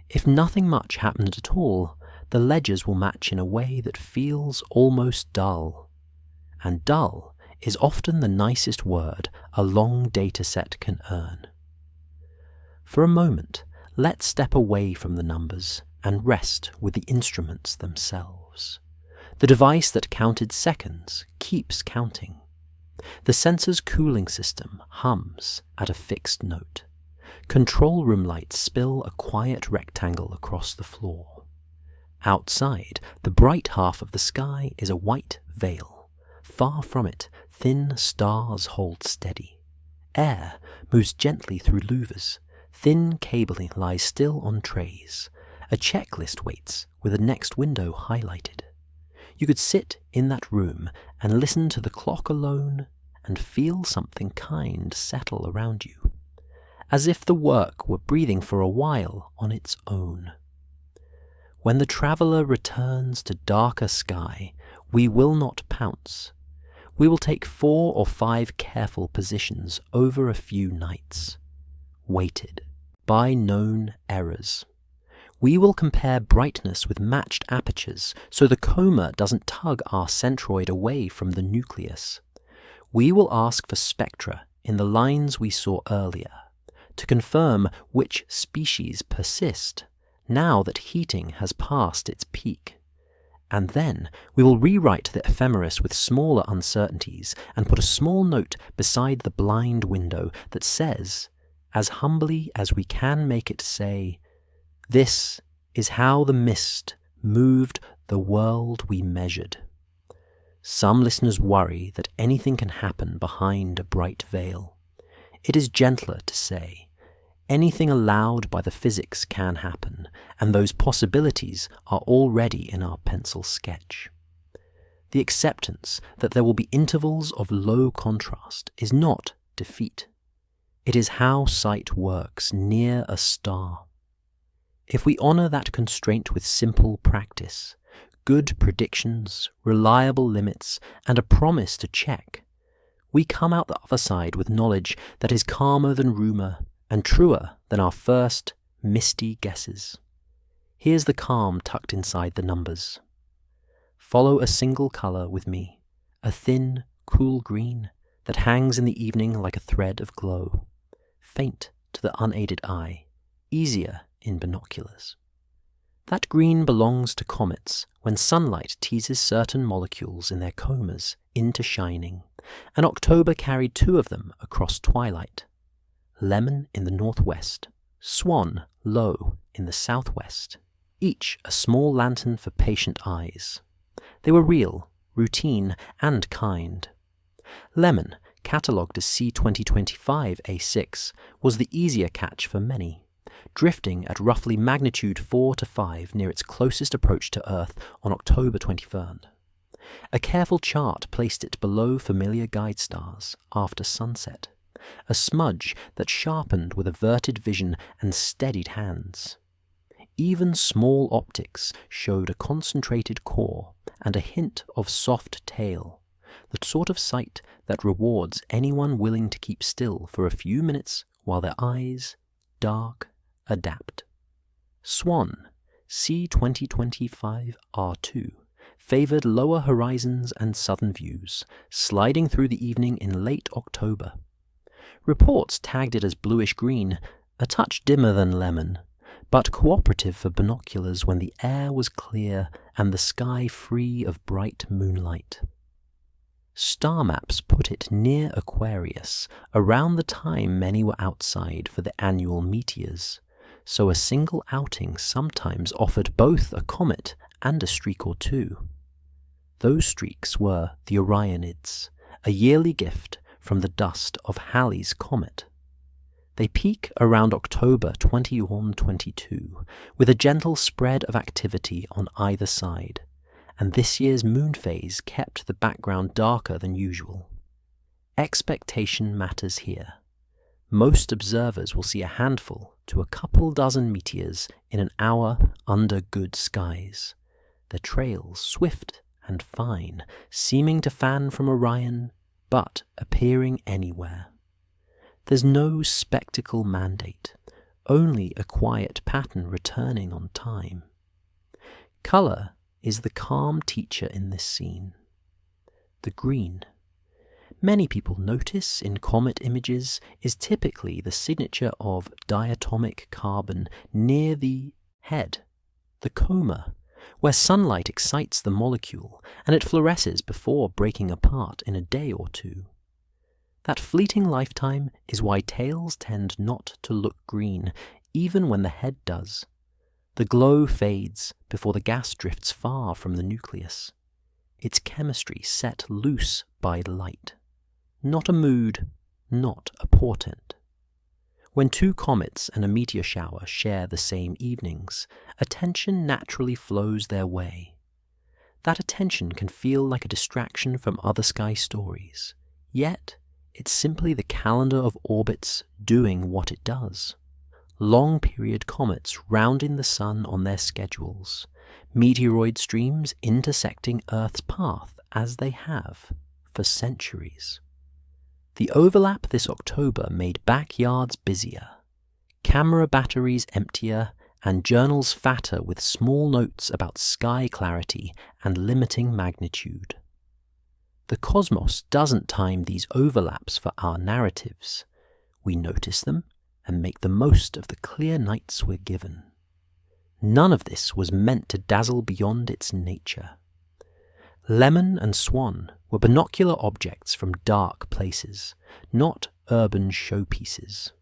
If nothing much happened at all, the ledgers will match in a way that feels almost dull. And dull is often the nicest word a long dataset can earn. For a moment, let's step away from the numbers and rest with the instruments themselves. The device that counted seconds keeps counting. The sensor's cooling system hums at a fixed note. Control room lights spill a quiet rectangle across the floor. Outside, the bright half of the sky is a white veil. Far from it, thin stars hold steady. Air moves gently through louvers. Thin cabling lies still on trays. A checklist waits with the next window highlighted. You could sit in that room and listen to the clock alone and feel something kind settle around you, as if the work were breathing for a while on its own. When the traveller returns to darker sky, we will not pounce. We will take 4 or 5 careful positions over a few nights, weighted by known errors. We will compare brightness with matched apertures so the coma doesn't tug our centroid away from the nucleus. We will ask for spectra in the lines we saw earlier to confirm which species persist now that heating has passed its peak. And then we will rewrite the ephemeris with smaller uncertainties and put a small note beside the blind window that says, as humbly as we can make it say, "This is how the mist moved the world we measured." Some listeners worry that anything can happen behind a bright veil. It is gentler to say, anything allowed by the physics can happen, and those possibilities are already in our pencil sketch. The acceptance that there will be intervals of low contrast is not defeat. It is how sight works near a star. If we honor that constraint with simple practice, good predictions, reliable limits, and a promise to check, we come out the other side with knowledge that is calmer than rumor and truer than our first misty guesses. Here's the calm tucked inside the numbers. Follow a single color with me, a thin, cool green that hangs in the evening like a thread of glow, faint to the unaided eye, easier in binoculars. That green belongs to comets when sunlight teases certain molecules in their comas into shining, and October carried 2 of them across twilight. Lemon in the northwest, swan low in the southwest, each a small lantern for patient eyes. They were real, routine, and kind. Lemon, catalogued as C2025A6, was the easier catch for many, drifting at roughly magnitude 4 to 5 near its closest approach to Earth on October 23rd. A careful chart placed it below familiar guide stars after sunset, a smudge that sharpened with averted vision and steadied hands. Even small optics showed a concentrated core and a hint of soft tail, the sort of sight that rewards anyone willing to keep still for a few minutes while their eyes, dark, adapt. Swan, C2025R2, favored lower horizons and southern views, sliding through the evening in late October. Reports tagged it as bluish-green, A touch dimmer than lemon, but cooperative for binoculars when the air was clear and the sky free of bright moonlight. Star maps put it near Aquarius, around the time many were outside for the annual meteors, so a single outing sometimes offered both a comet and a streak or two. Those streaks were the Orionids, a yearly gift from the dust of Halley's comet. They peak around October 21-22, with a gentle spread of activity on either side, and this year's moon phase kept the background darker than usual. Expectation matters here. Most observers will see a handful to a couple dozen meteors in an hour under good skies, their trails swift and fine, seeming to fan from Orion, but appearing anywhere. There's no spectacle mandate, only a quiet pattern returning on time. Colour is the calm teacher in this scene. The green, many people notice in comet images, is typically the signature of diatomic carbon near the head, the coma, where sunlight excites the molecule and it fluoresces before breaking apart in a day or two. That fleeting lifetime is why tails tend not to look green, even when the head does. The glow fades before the gas drifts far from the nucleus. Its chemistry set loose by light. Not a mood, not a portent. When two comets and a meteor shower share the same evenings, attention naturally flows their way. That attention can feel like a distraction from other sky stories, yet it's simply the calendar of orbits doing what it does. Long-period comets rounding the sun on their schedules, meteoroid streams intersecting Earth's path as they have for centuries. The overlap this October made backyards busier, camera batteries emptier, and journals fatter with small notes about sky clarity and limiting magnitude. The cosmos doesn't time these overlaps for our narratives. We notice them and make the most of the clear nights we're given. None of this was meant to dazzle beyond its nature. Lemon and Swan were binocular objects from dark places, not urban showpieces.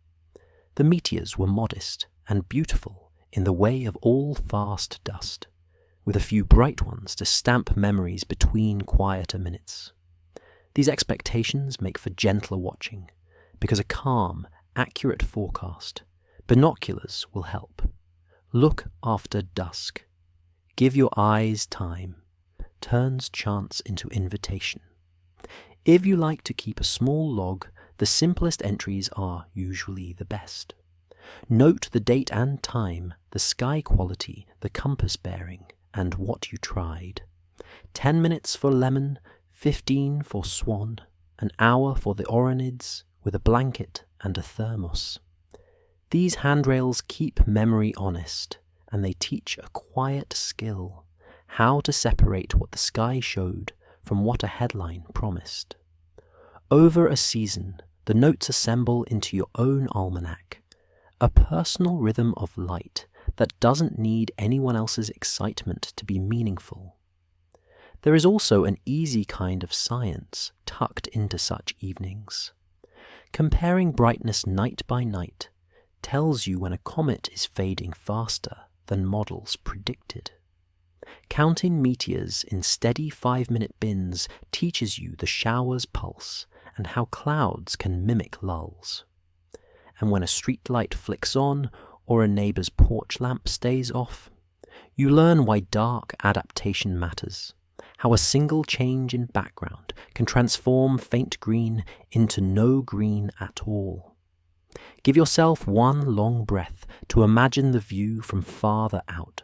The meteors were modest and beautiful in the way of all fast dust, with a few bright ones to stamp memories between quieter minutes. These expectations make for gentler watching, because a calm, accurate forecast, binoculars will help. Look after dusk. Give your eyes time. Turns chance into invitation. If you like to keep a small log, the simplest entries are usually the best. Note the date and time, the sky quality, the compass bearing, and what you tried. 10 minutes for Lemon, 15 for Swan, an hour for the Orionids, with a blanket and a thermos. These handrails keep memory honest, and they teach a quiet skill, how to separate what the sky showed from what a headline promised. Over a season, the notes assemble into your own almanac, a personal rhythm of light that doesn't need anyone else's excitement to be meaningful. There is also an easy kind of science tucked into such evenings. Comparing brightness night by night tells you when a comet is fading faster than models predicted. Counting meteors in steady 5-minute bins teaches you the shower's pulse and how clouds can mimic lulls. And when a street light flicks on or a neighbour's porch lamp stays off, you learn why dark adaptation matters, how a single change in background can transform faint green into no green at all. Give yourself one long breath to imagine the view from farther out.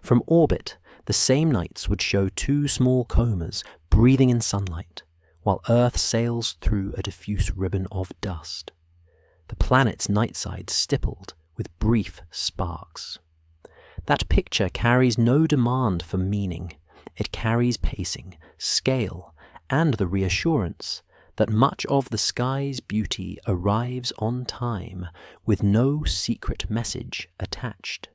From orbit, the same nights would show two small comas breathing in sunlight, while Earth sails through a diffuse ribbon of dust. The planet's night side stippled with brief sparks. That picture carries no demand for meaning. It carries pacing, scale, and the reassurance that much of the sky's beauty arrives on time with no secret message attached.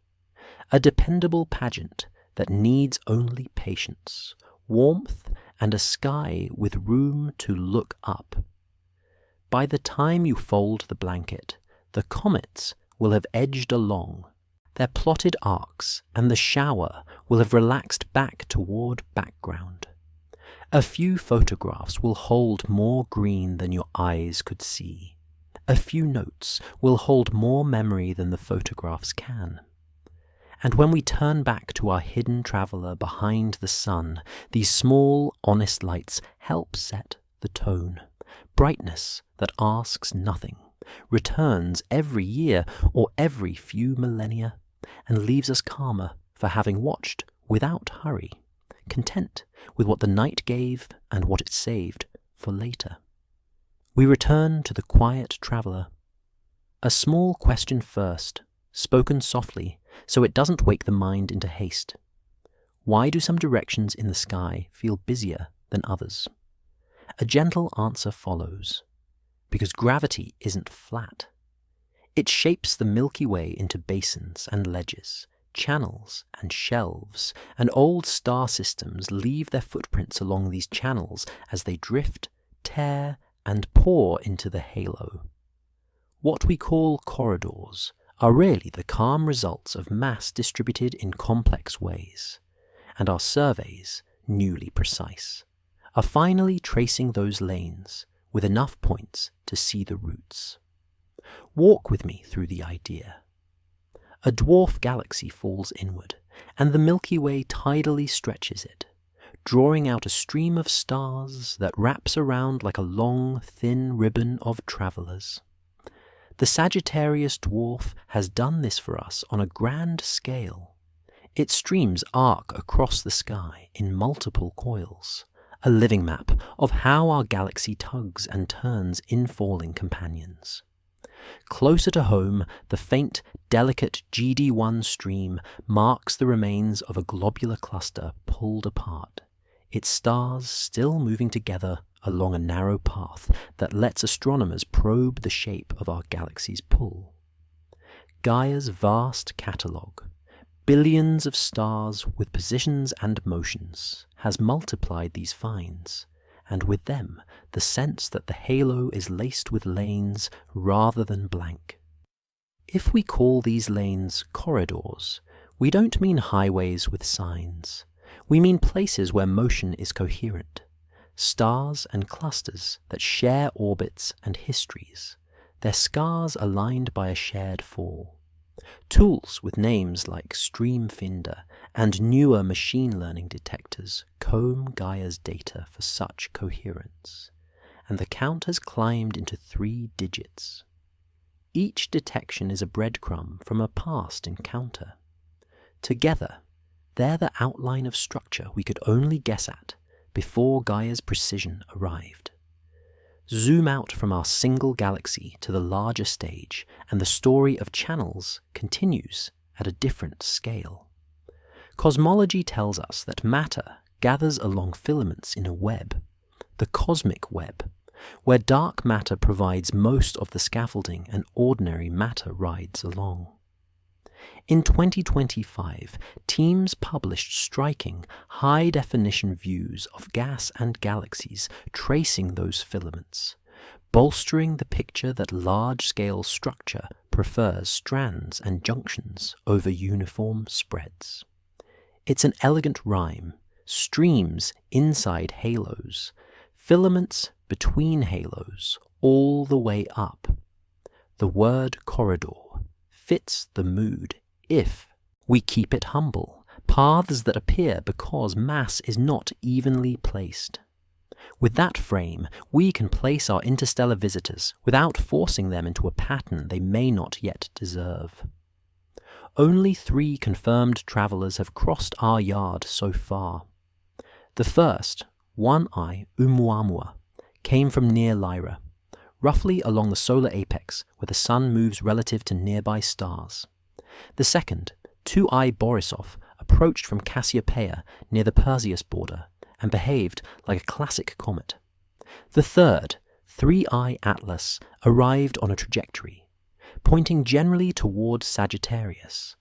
A dependable pageant that needs only patience, warmth, and a sky with room to look up. By the time you fold the blanket, the comets will have edged along, their plotted arcs, and the shower will have relaxed back toward background. A few photographs will hold more green than your eyes could see. A few notes will hold more memory than the photographs can. And when we turn back to our hidden traveler behind the sun, these small, honest lights help set the tone. Brightness that asks nothing, returns every year or every few millennia, and leaves us calmer for having watched without hurry, content with what the night gave and what it saved for later. We return to the quiet traveler. A small question first, spoken softly, so it doesn't wake the mind into haste. Why do some directions in the sky feel busier than others? A gentle answer follows. Because gravity isn't flat. It shapes the Milky Way into basins and ledges, channels and shelves, and old star systems leave their footprints along these channels as they drift, tear, and pour into the halo. What we call corridors are really the calm results of mass distributed in complex ways, and our surveys, newly precise, are finally tracing those lanes with enough points to see the roots. Walk with me through the idea. A dwarf galaxy falls inward, and the Milky Way tidally stretches it, drawing out a stream of stars that wraps around like a long, thin ribbon of travelers. The Sagittarius dwarf has done this for us on a grand scale. Its streams arc across the sky in multiple coils, a living map of how our galaxy tugs and turns in falling companions. Closer to home, the faint, delicate GD1 stream marks the remains of a globular cluster pulled apart, its stars still moving together along a narrow path that lets astronomers probe the shape of our galaxy's pull. Gaia's vast catalogue, billions of stars with positions and motions, has multiplied these finds, and with them the sense that the halo is laced with lanes rather than blank. If we call these lanes corridors, we don't mean highways with signs. We mean places where motion is coherent, stars and clusters that share orbits and histories, their scars aligned by a shared fall. Tools with names like Streamfinder and newer machine learning detectors comb Gaia's data for such coherence, and the count has climbed into 3 digits. Each detection is a breadcrumb from a past encounter. Together, they're the outline of structure we could only guess at before Gaia's precision arrived. Zoom out from our single galaxy to the larger stage, and the story of channels continues at a different scale. Cosmology tells us that matter gathers along filaments in a web, the cosmic web, where dark matter provides most of the scaffolding and ordinary matter rides along. In 2025, teams published striking, high-definition views of gas and galaxies tracing those filaments, bolstering the picture that large-scale structure prefers strands and junctions over uniform spreads. It's an elegant rhyme, streams inside halos, filaments between halos, all the way up. The word corridor fits the mood if we keep it humble, paths that appear because mass is not evenly placed. With that frame, we can place our interstellar visitors without forcing them into a pattern they may not yet deserve. Only 3 confirmed travelers have crossed our yard so far. The first, One-Eye Oumuamua, came from near Lyra, roughly along the solar apex where the sun moves relative to nearby stars. The second, Two-Eye Borisov, approached from Cassiopeia near the Perseus border and behaved like a classic comet. The third, 3-eye Atlas arrived on a trajectory, pointing generally toward Sagittarius,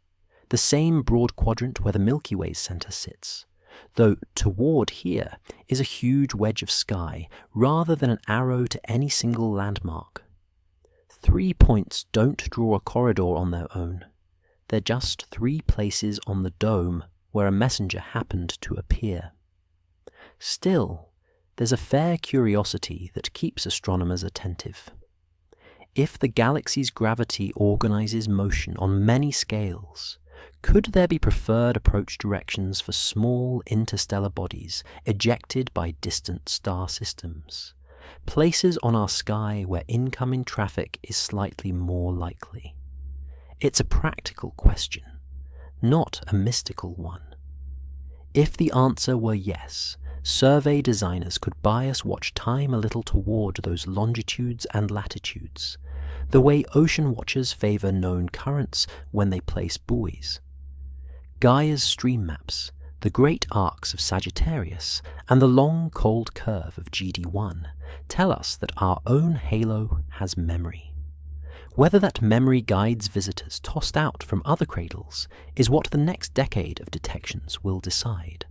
the same broad quadrant where the Milky Way's center sits, though toward here is a huge wedge of sky rather than an arrow to any single landmark. 3 points don't draw a corridor on their own. They're just 3 places on the dome where a messenger happened to appear. Still, there's a fair curiosity that keeps astronomers attentive. If the galaxy's gravity organizes motion on many scales, could there be preferred approach directions for small interstellar bodies ejected by distant star systems? Places on our sky where incoming traffic is slightly more likely? It's a practical question, not a mystical one. If the answer were yes, survey designers could bias watch time a little toward those longitudes and latitudes, the way ocean watchers favor known currents when they place buoys. Gaia's stream maps, the great arcs of Sagittarius, and the long cold curve of GD1 tell us that our own halo has memory. Whether that memory guides visitors tossed out from other cradles is what the next decade of detections will decide.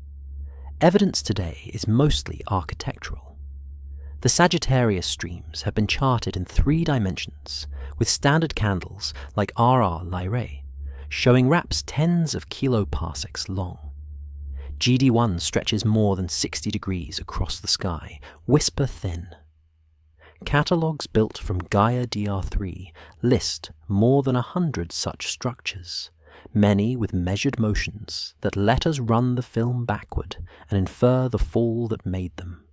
Evidence today is mostly architectural. The Sagittarius streams have been charted in 3 dimensions, with standard candles like RR Lyrae, showing RAPs tens of kiloparsecs long. GD1 stretches more than 60 degrees across the sky, whisper thin. Catalogues built from Gaia DR3 list more than 100 such structures, many with measured motions that let us run the film backward and infer the fall that made them.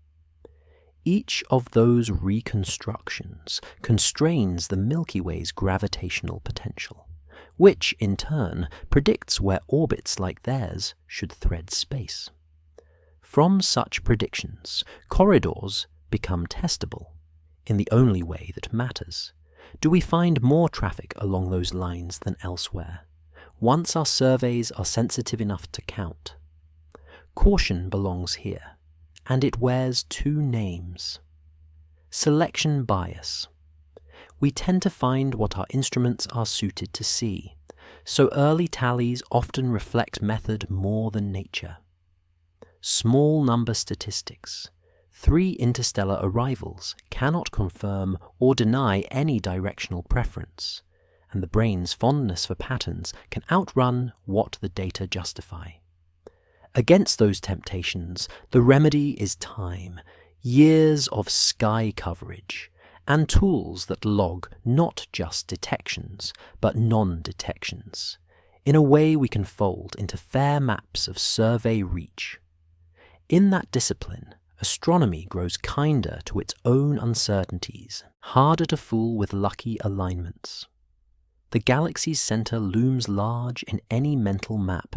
Each of those reconstructions constrains the Milky Way's gravitational potential, which, in turn, predicts where orbits like theirs should thread space. From such predictions, corridors become testable, in the only way that matters. Do we find more traffic along those lines than elsewhere, once our surveys are sensitive enough to count? Caution belongs here, and it wears 2 names. Selection bias. We tend to find what our instruments are suited to see, so early tallies often reflect method more than nature. Small number statistics. 3 interstellar arrivals cannot confirm or deny any directional preference, and the brain's fondness for patterns can outrun what the data justify. Against those temptations, the remedy is time, years of sky coverage, and tools that log not just detections, but non-detections, in a way we can fold into fair maps of survey reach. In that discipline, astronomy grows kinder to its own uncertainties, harder to fool with lucky alignments. The galaxy's center looms large in any mental map,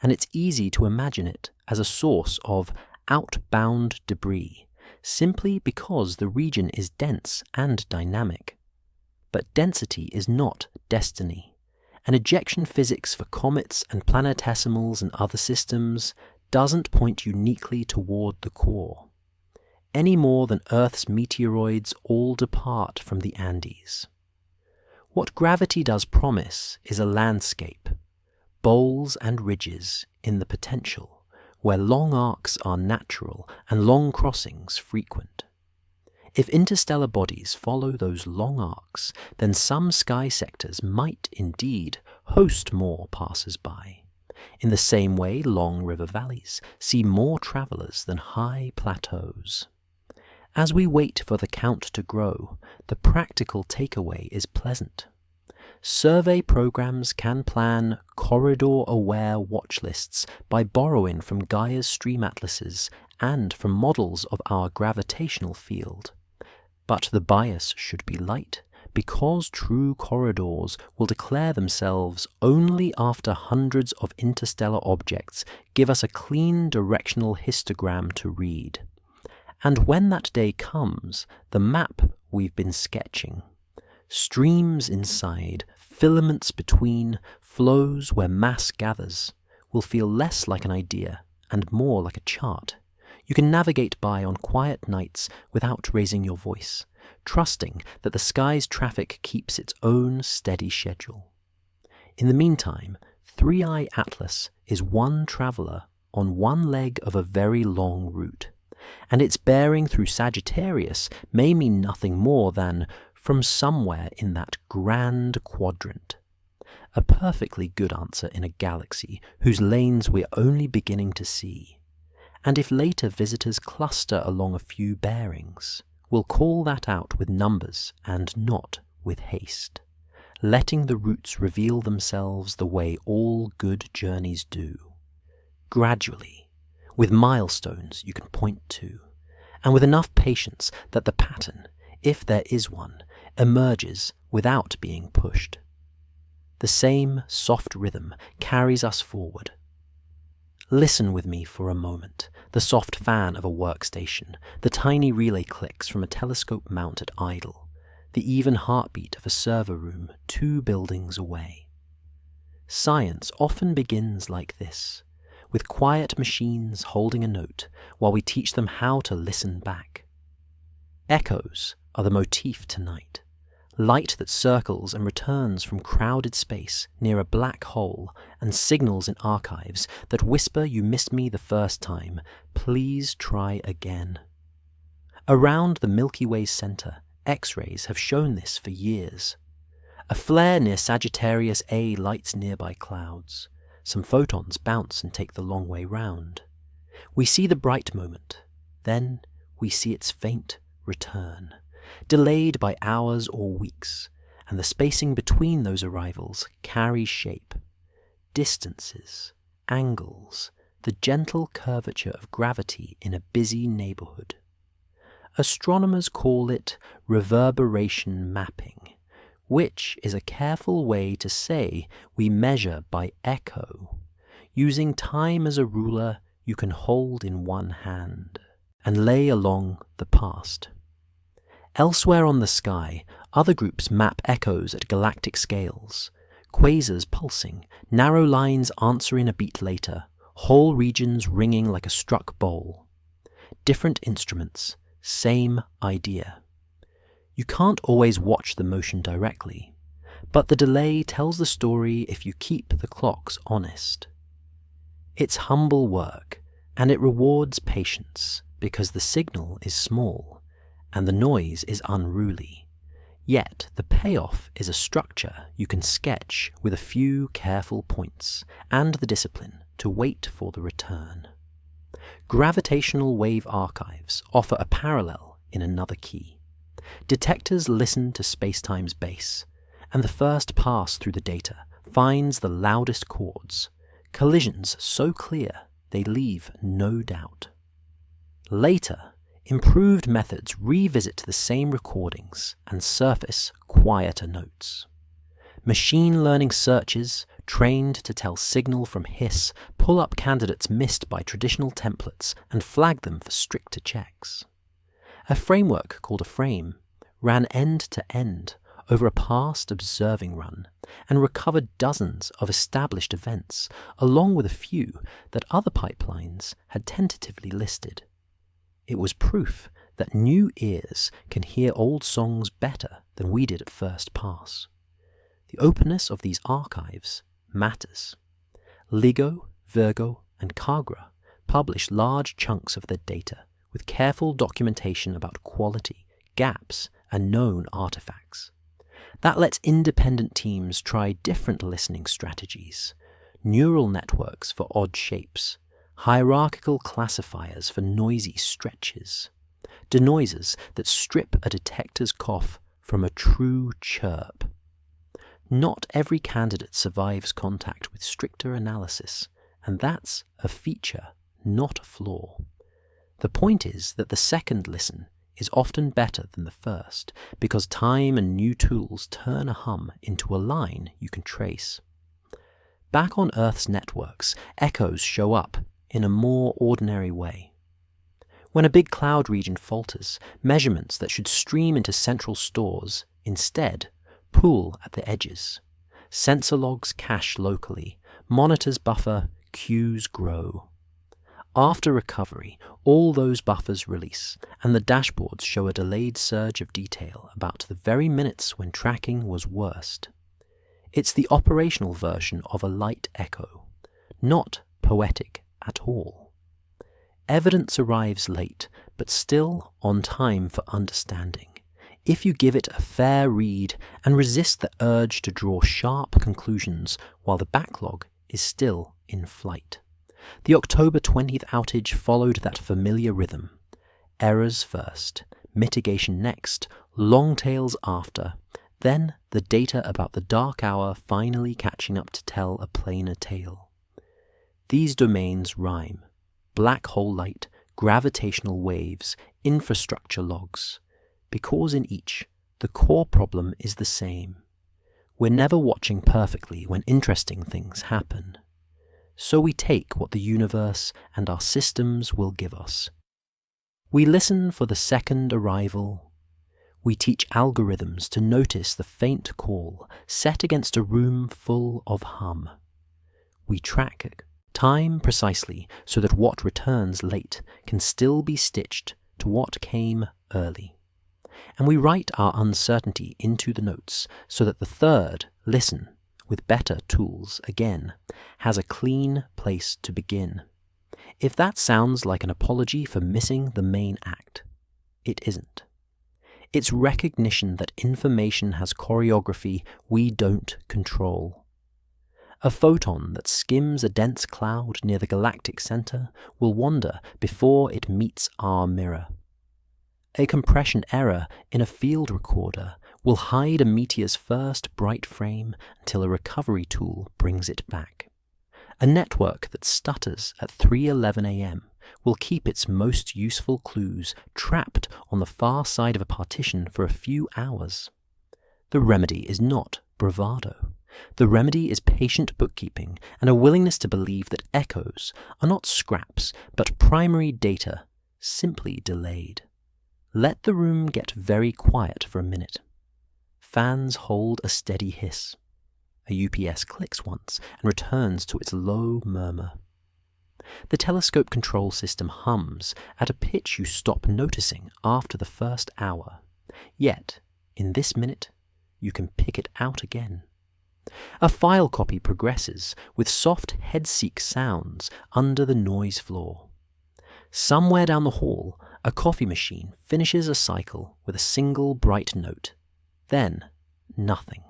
and it's easy to imagine it as a source of outbound debris, simply because the region is dense and dynamic. But density is not destiny, and ejection physics for comets and planetesimals and other systems doesn't point uniquely toward the core, any more than Earth's meteoroids all depart from the Andes. What gravity does promise is a landscape, bowls and ridges in the potential, where long arcs are natural and long crossings frequent. If interstellar bodies follow those long arcs, then some sky sectors might indeed host more passers-by. In the same way, long river valleys see more travelers than high plateaus. As we wait for the count to grow, the practical takeaway is pleasant. Survey programs can plan corridor-aware watch lists by borrowing from Gaia's stream atlases and from models of our gravitational field. But the bias should be light, because true corridors will declare themselves only after hundreds of interstellar objects give us a clean directional histogram to read. And when that day comes, the map we've been sketching, streams inside, filaments between, flows where mass gathers, will feel less like an idea and more like a chart you can navigate by on quiet nights without raising your voice, trusting that the sky's traffic keeps its own steady schedule. In the meantime, 3i Atlas is one traveller on one leg of a very long route, and its bearing through Sagittarius may mean nothing more than from somewhere in that grand quadrant. A perfectly good answer in a galaxy whose lanes we're only beginning to see. And if later visitors cluster along a few bearings, we'll call that out with numbers and not with haste, letting the routes reveal themselves the way all good journeys do. Gradually, with milestones you can point to, and with enough patience that the pattern, if there is one, emerges without being pushed. The same soft rhythm carries us forward. Listen with me for a moment, the soft fan of a workstation, the tiny relay clicks from a telescope mount at idle, the even heartbeat of a server room 2 buildings away. Science often begins like this, with quiet machines holding a note while we teach them how to listen back. Echoes are the motif tonight, light that circles and returns from crowded space near a black hole and signals in archives that whisper you missed me the first time, please try again. Around the Milky Way's center, X-rays have shown this for years. A flare near Sagittarius A lights nearby clouds. Some photons bounce and take the long way round. We see the bright moment, then we see its faint return, delayed by hours or weeks, and the spacing between those arrivals carries shape. Distances, angles, the gentle curvature of gravity in a busy neighborhood. Astronomers call it reverberation mapping, which is a careful way to say we measure by echo, using time as a ruler you can hold in one hand, and lay along the past. Elsewhere on the sky, other groups map echoes at galactic scales, quasars pulsing, narrow lines answering a beat later, whole regions ringing like a struck bowl. Different instruments, same idea. You can't always watch the motion directly, but the delay tells the story if you keep the clocks honest. It's humble work, and it rewards patience because the signal is small and the noise is unruly. Yet the payoff is a structure you can sketch with a few careful points and the discipline to wait for the return. Gravitational wave archives offer a parallel in another key. Detectors listen to spacetime's bass, and the first pass through the data finds the loudest chords, collisions so clear they leave no doubt. Later, improved methods revisit the same recordings and surface quieter notes. Machine learning searches, trained to tell signal from hiss, pull up candidates missed by traditional templates and flag them for stricter checks. A framework called a frame ran end to end over a past observing run and recovered dozens of established events, along with a few that other pipelines had tentatively listed. It was proof that new ears can hear old songs better than we did at first pass. The openness of these archives matters. LIGO, Virgo, and Kagra publish large chunks of their data with careful documentation about quality, gaps, and known artifacts. That lets independent teams try different listening strategies, neural networks for odd shapes, hierarchical classifiers for noisy stretches, denoisers that strip a detector's cough from a true chirp. Not every candidate survives contact with stricter analysis, and that's a feature, not a flaw. The point is that the second listen is often better than the first, because time and new tools turn a hum into a line you can trace. Back on Earth's networks, echoes show up in a more ordinary way. When a big cloud region falters, measurements that should stream into central stores instead pool at the edges. Sensor logs cache locally, monitors buffer, queues grow. After recovery, all those buffers release, and the dashboards show a delayed surge of detail about the very minutes when tracking was worst. It's the operational version of a light echo, not poetic at all. Evidence arrives late, but still on time for understanding, if you give it a fair read and resist the urge to draw sharp conclusions while the backlog is still in flight. The October 20th outage followed that familiar rhythm. Errors first, mitigation next, long tails after, then the data about the dark hour finally catching up to tell a plainer tale. These domains rhyme: black hole light, gravitational waves, infrastructure logs, because in each, the core problem is the same. We're never watching perfectly when interesting things happen. So we take what the universe and our systems will give us. We listen for the second arrival. We teach algorithms to notice the faint call set against a room full of hum. We track time precisely so that what returns late can still be stitched to what came early. And we write our uncertainty into the notes so that the third listen with better tools again has a clean place to begin. If that sounds like an apology for missing the main act, it isn't. It's recognition that information has choreography we don't control. A photon that skims a dense cloud near the galactic center will wander before it meets our mirror. A compression error in a field recorder will hide a meteor's first bright frame until a recovery tool brings it back. A network that stutters at 3:11 a.m. will keep its most useful clues trapped on the far side of a partition for a few hours. The remedy is not bravado. The remedy is patient bookkeeping and a willingness to believe that echoes are not scraps but primary data, simply delayed. Let the room get very quiet for a minute. Fans hold a steady hiss. A UPS clicks once and returns to its low murmur. The telescope control system hums at a pitch you stop noticing after the first hour. Yet, in this minute, you can pick it out again. A file copy progresses with soft head-seek sounds under the noise floor. Somewhere down the hall, a coffee machine finishes a cycle with a single bright note. Then, nothing.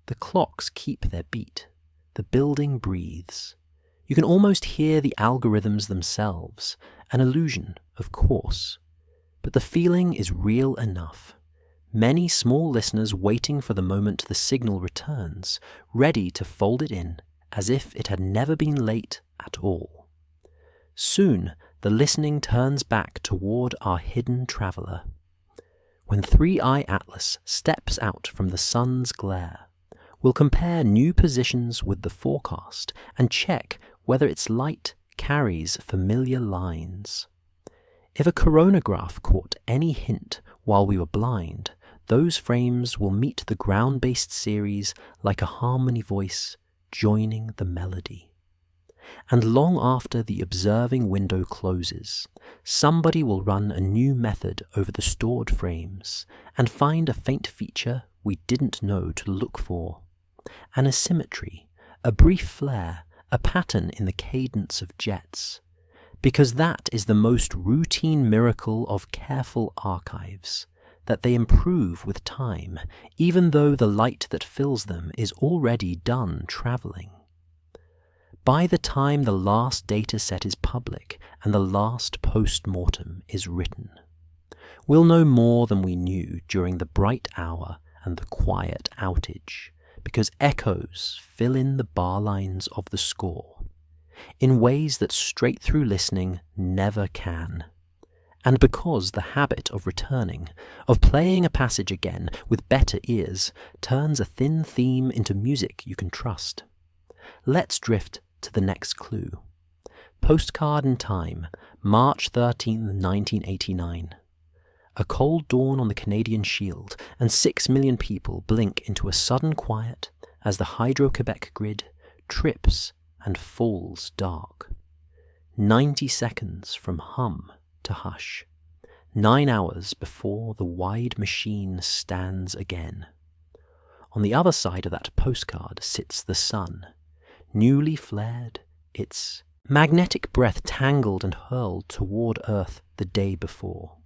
The clocks keep their beat. The building breathes. You can almost hear the algorithms themselves, an illusion, of course. But the feeling is real enough. Many small listeners waiting for the moment the signal returns, ready to fold it in as if it had never been late at all. Soon, the listening turns back toward our hidden traveler. When 3i Atlas steps out from the sun's glare, we'll compare new positions with the forecast and check whether its light carries familiar lines. If a coronagraph caught any hint while we were blind, those frames will meet the ground-based series like a harmony voice joining the melody. And long after the observing window closes, somebody will run a new method over the stored frames and find a faint feature we didn't know to look for. An asymmetry, a brief flare, a pattern in the cadence of jets. Because that is the most routine miracle of careful archives, that they improve with time, even though the light that fills them is already done traveling. By the time the last data set is public and the last post-mortem is written, we'll know more than we knew during the bright hour and the quiet outage, because echoes fill in the bar lines of the score, in ways that straight-through listening never can. And because the habit of returning, of playing a passage again with better ears, turns a thin theme into music you can trust. Let's drift to the next clue. Postcard in time, March 13, 1989. A cold dawn on the Canadian Shield, and 6 million people blink into a sudden quiet as the Hydro-Quebec grid trips and falls dark. 90 seconds from hum to hush, 9 hours before the wide machine stands again. On the other side of that postcard sits the sun, newly flared, its magnetic breath tangled and hurled toward Earth the day before.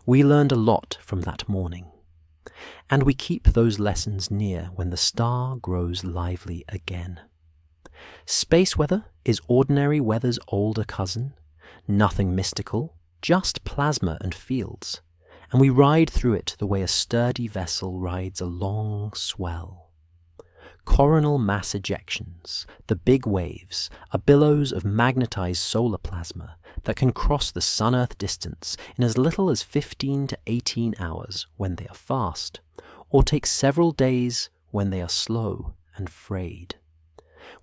We learned a lot from that morning, and we keep those lessons near when the star grows lively again. Space weather is ordinary weather's older cousin, nothing mystical, just plasma and fields, and we ride through it the way a sturdy vessel rides a long swell. Coronal mass ejections, the big waves, are billows of magnetized solar plasma that can cross the Sun-Earth distance in as little as 15 to 18 hours when they are fast, or take several days when they are slow and frayed.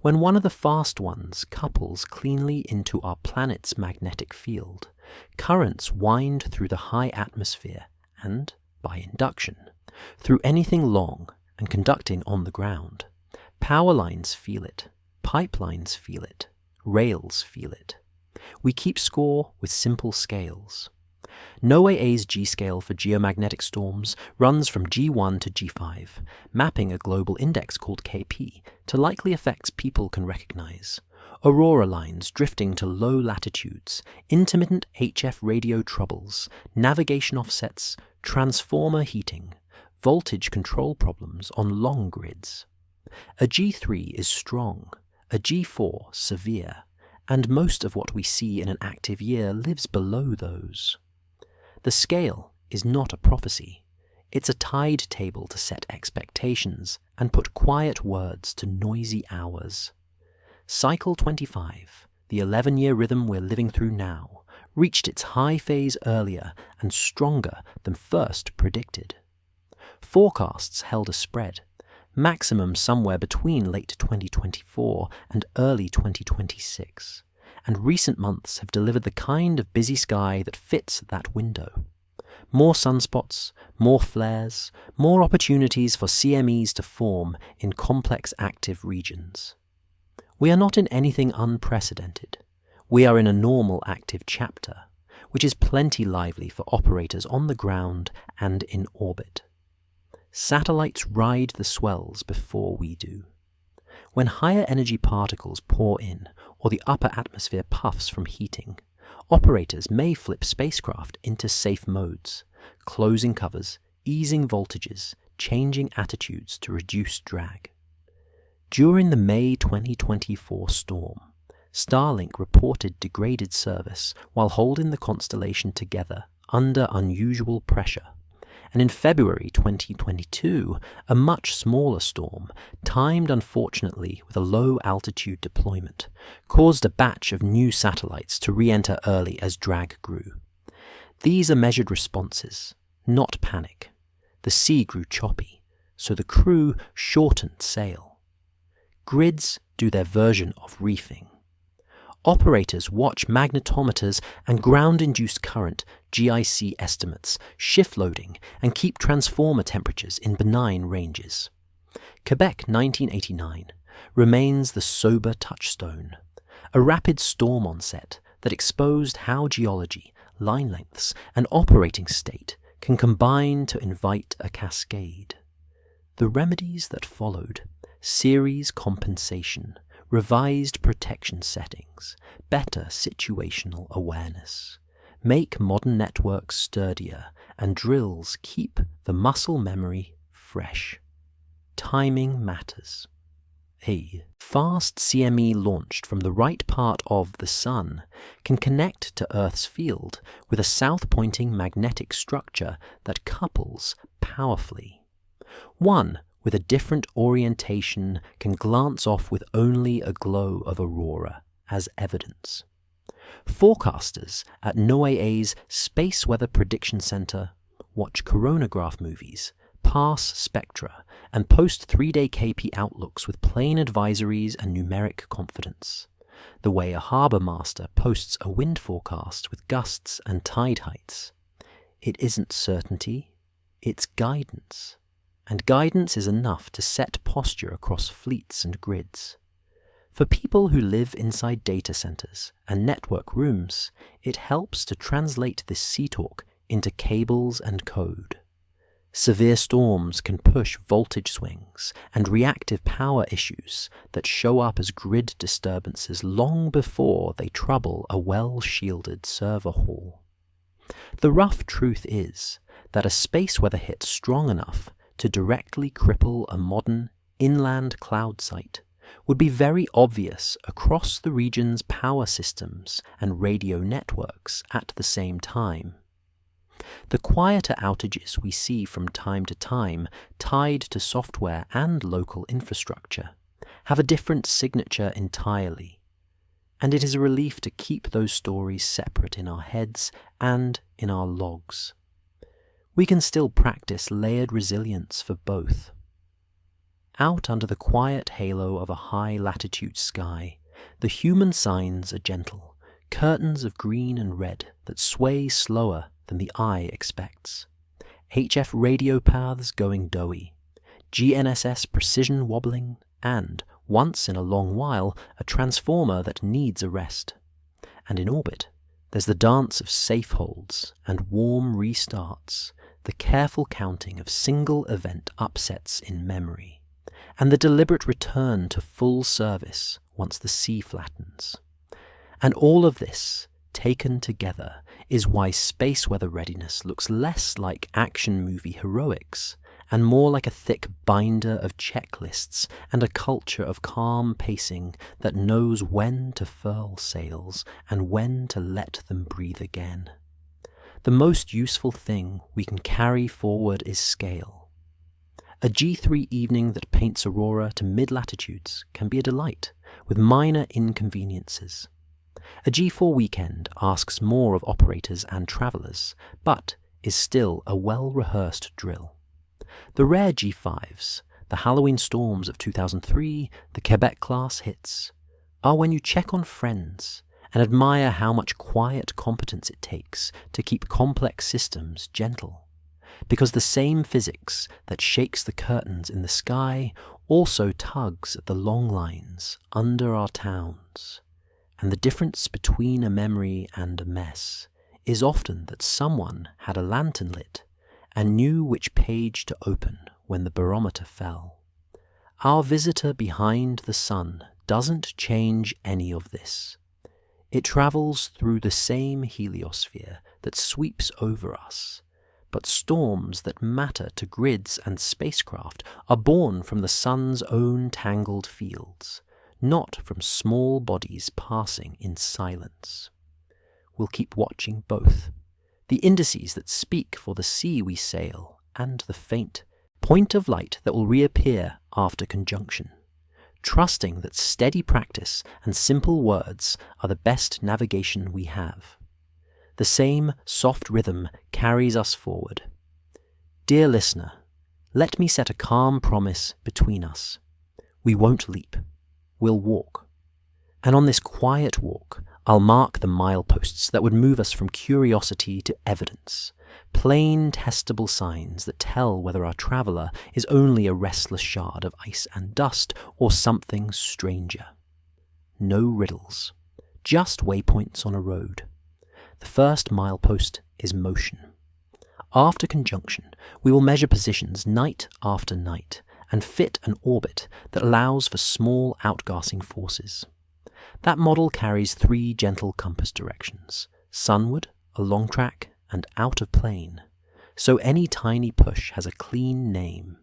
When one of the fast ones couples cleanly into our planet's magnetic field, currents wind through the high atmosphere and, by induction, through anything long and conducting on the ground. Power lines feel it, pipelines feel it, rails feel it. We keep score with simple scales. NOAA's G-scale for geomagnetic storms runs from G1 to G5, mapping a global index called KP to likely effects people can recognize. Aurora lines drifting to low latitudes, intermittent HF radio troubles, navigation offsets, transformer heating, voltage control problems on long grids. A G3 is strong, a G4 severe, and most of what we see in an active year lives below those. The scale is not a prophecy. It's a tide table to set expectations and put quiet words to noisy hours. Cycle 25, the 11-year rhythm we're living through now, reached its high phase earlier and stronger than first predicted. Forecasts held a spread, maximum somewhere between late 2024 and early 2026, and recent months have delivered the kind of busy sky that fits that window. More sunspots, more flares, more opportunities for CMEs to form in complex active regions. We are not in anything unprecedented. We are in a normal active chapter, which is plenty lively for operators on the ground and in orbit. Satellites ride the swells before we do. When higher energy particles pour in, or the upper atmosphere puffs from heating, operators may flip spacecraft into safe modes, closing covers, easing voltages, changing attitudes to reduce drag. During the May 2024 storm, Starlink reported degraded service while holding the constellation together under unusual pressure. And in February 2022, a much smaller storm, timed unfortunately with a low-altitude deployment, caused a batch of new satellites to re-enter early as drag grew. These are measured responses, not panic. The sea grew choppy, so the crew shortened sail. Grids do their version of reefing. Operators watch magnetometers and ground-induced current (GIC) estimates, shift loading, and keep transformer temperatures in benign ranges. Quebec 1989 remains the sober touchstone, a rapid storm onset that exposed how geology, line lengths, and operating state can combine to invite a cascade. The remedies that followed, series compensation, revised protection settings, better situational awareness, make modern networks sturdier, and drills keep the muscle memory fresh. Timing matters. A fast CME launched from the right part of the Sun can connect to Earth's field with a south-pointing magnetic structure that couples powerfully. One with a different orientation can glance off with only a glow of aurora as evidence. Forecasters at NOAA's Space Weather Prediction Center watch coronagraph movies, pass spectra, and post 3-day KP outlooks with plain advisories and numeric confidence, the way a harbour master posts a wind forecast with gusts and tide heights. It isn't certainty, it's guidance. And guidance is enough to set posture across fleets and grids. For people who live inside data centers and network rooms, it helps to translate this sea talk into cables and code. Severe storms can push voltage swings and reactive power issues that show up as grid disturbances long before they trouble a well-shielded server hall. The rough truth is that a space weather hit strong enough to directly cripple a modern inland cloud site would be very obvious across the region's power systems and radio networks at the same time. The quieter outages we see from time to time, tied to software and local infrastructure, have a different signature entirely, and it is a relief to keep those stories separate in our heads and in our logs. We can still practice layered resilience for both. Out under the quiet halo of a high-latitude sky, the human signs are gentle, curtains of green and red that sway slower than the eye expects. HF radio paths going doughy, GNSS precision wobbling, and, once in a long while, a transformer that needs a rest. And in orbit, there's the dance of safe holds and warm restarts, the careful counting of single event upsets in memory, and the deliberate return to full service once the sea flattens. And all of this, taken together, is why space weather readiness looks less like action movie heroics and more like a thick binder of checklists and a culture of calm pacing that knows when to furl sails and when to let them breathe again. The most useful thing we can carry forward is scale. A G3 evening that paints aurora to mid-latitudes can be a delight, with minor inconveniences. A G4 weekend asks more of operators and travellers, but is still a well-rehearsed drill. The rare G5s, the Halloween storms of 2003, the Quebec-class hits, are when you check on friends and admire how much quiet competence it takes to keep complex systems gentle. Because the same physics that shakes the curtains in the sky also tugs at the long lines under our towns. And the difference between a memory and a mess is often that someone had a lantern lit and knew which page to open when the barometer fell. Our visitor behind the sun doesn't change any of this. It travels through the same heliosphere that sweeps over us, but storms that matter to grids and spacecraft are born from the sun's own tangled fields, not from small bodies passing in silence. We'll keep watching both, the indices that speak for the sea we sail and the faint point of light that will reappear after conjunction, trusting that steady practice and simple words are the best navigation we have. The same soft rhythm carries us forward. Dear listener, let me set a calm promise between us. We won't leap. We'll walk. And on this quiet walk, I'll mark the mileposts that would move us from curiosity to evidence, plain testable signs that tell whether our traveller is only a restless shard of ice and dust or something stranger. No riddles, just waypoints on a road. The first milepost is motion. After conjunction, we will measure positions night after night and fit an orbit that allows for small outgassing forces. That model carries 3 gentle compass directions: sunward, along track, and out of plane, so any tiny push has a clean name.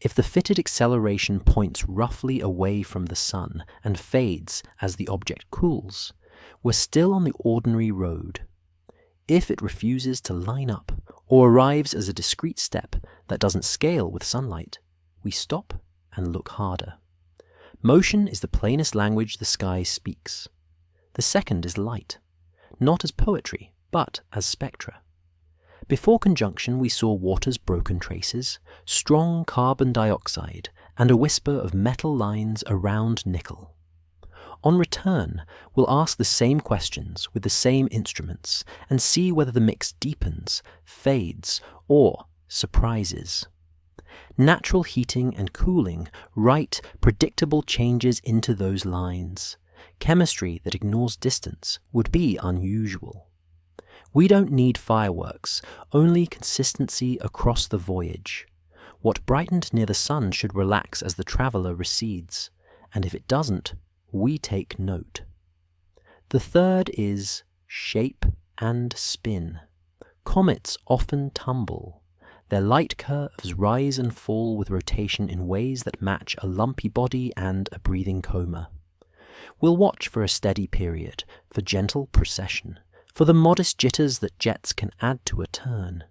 If the fitted acceleration points roughly away from the sun and fades as the object cools, we're still on the ordinary road. If it refuses to line up or arrives as a discrete step that doesn't scale with sunlight, we stop and look harder. Motion is the plainest language the sky speaks. The second is light, not as poetry, but as spectra. Before conjunction we saw water's broken traces, strong carbon dioxide, and a whisper of metal lines around nickel. On return, we'll ask the same questions with the same instruments and see whether the mix deepens, fades, or surprises. Natural heating and cooling write predictable changes into those lines. Chemistry that ignores distance would be unusual. We don't need fireworks, only consistency across the voyage. What brightened near the sun should relax as the traveller recedes, and if it doesn't, we take note. The third is shape and spin. Comets often tumble. Their light curves rise and fall with rotation in ways that match a lumpy body and a breathing coma. We'll watch for a steady period, for gentle precession, for the modest jitters that jets can add to a turn.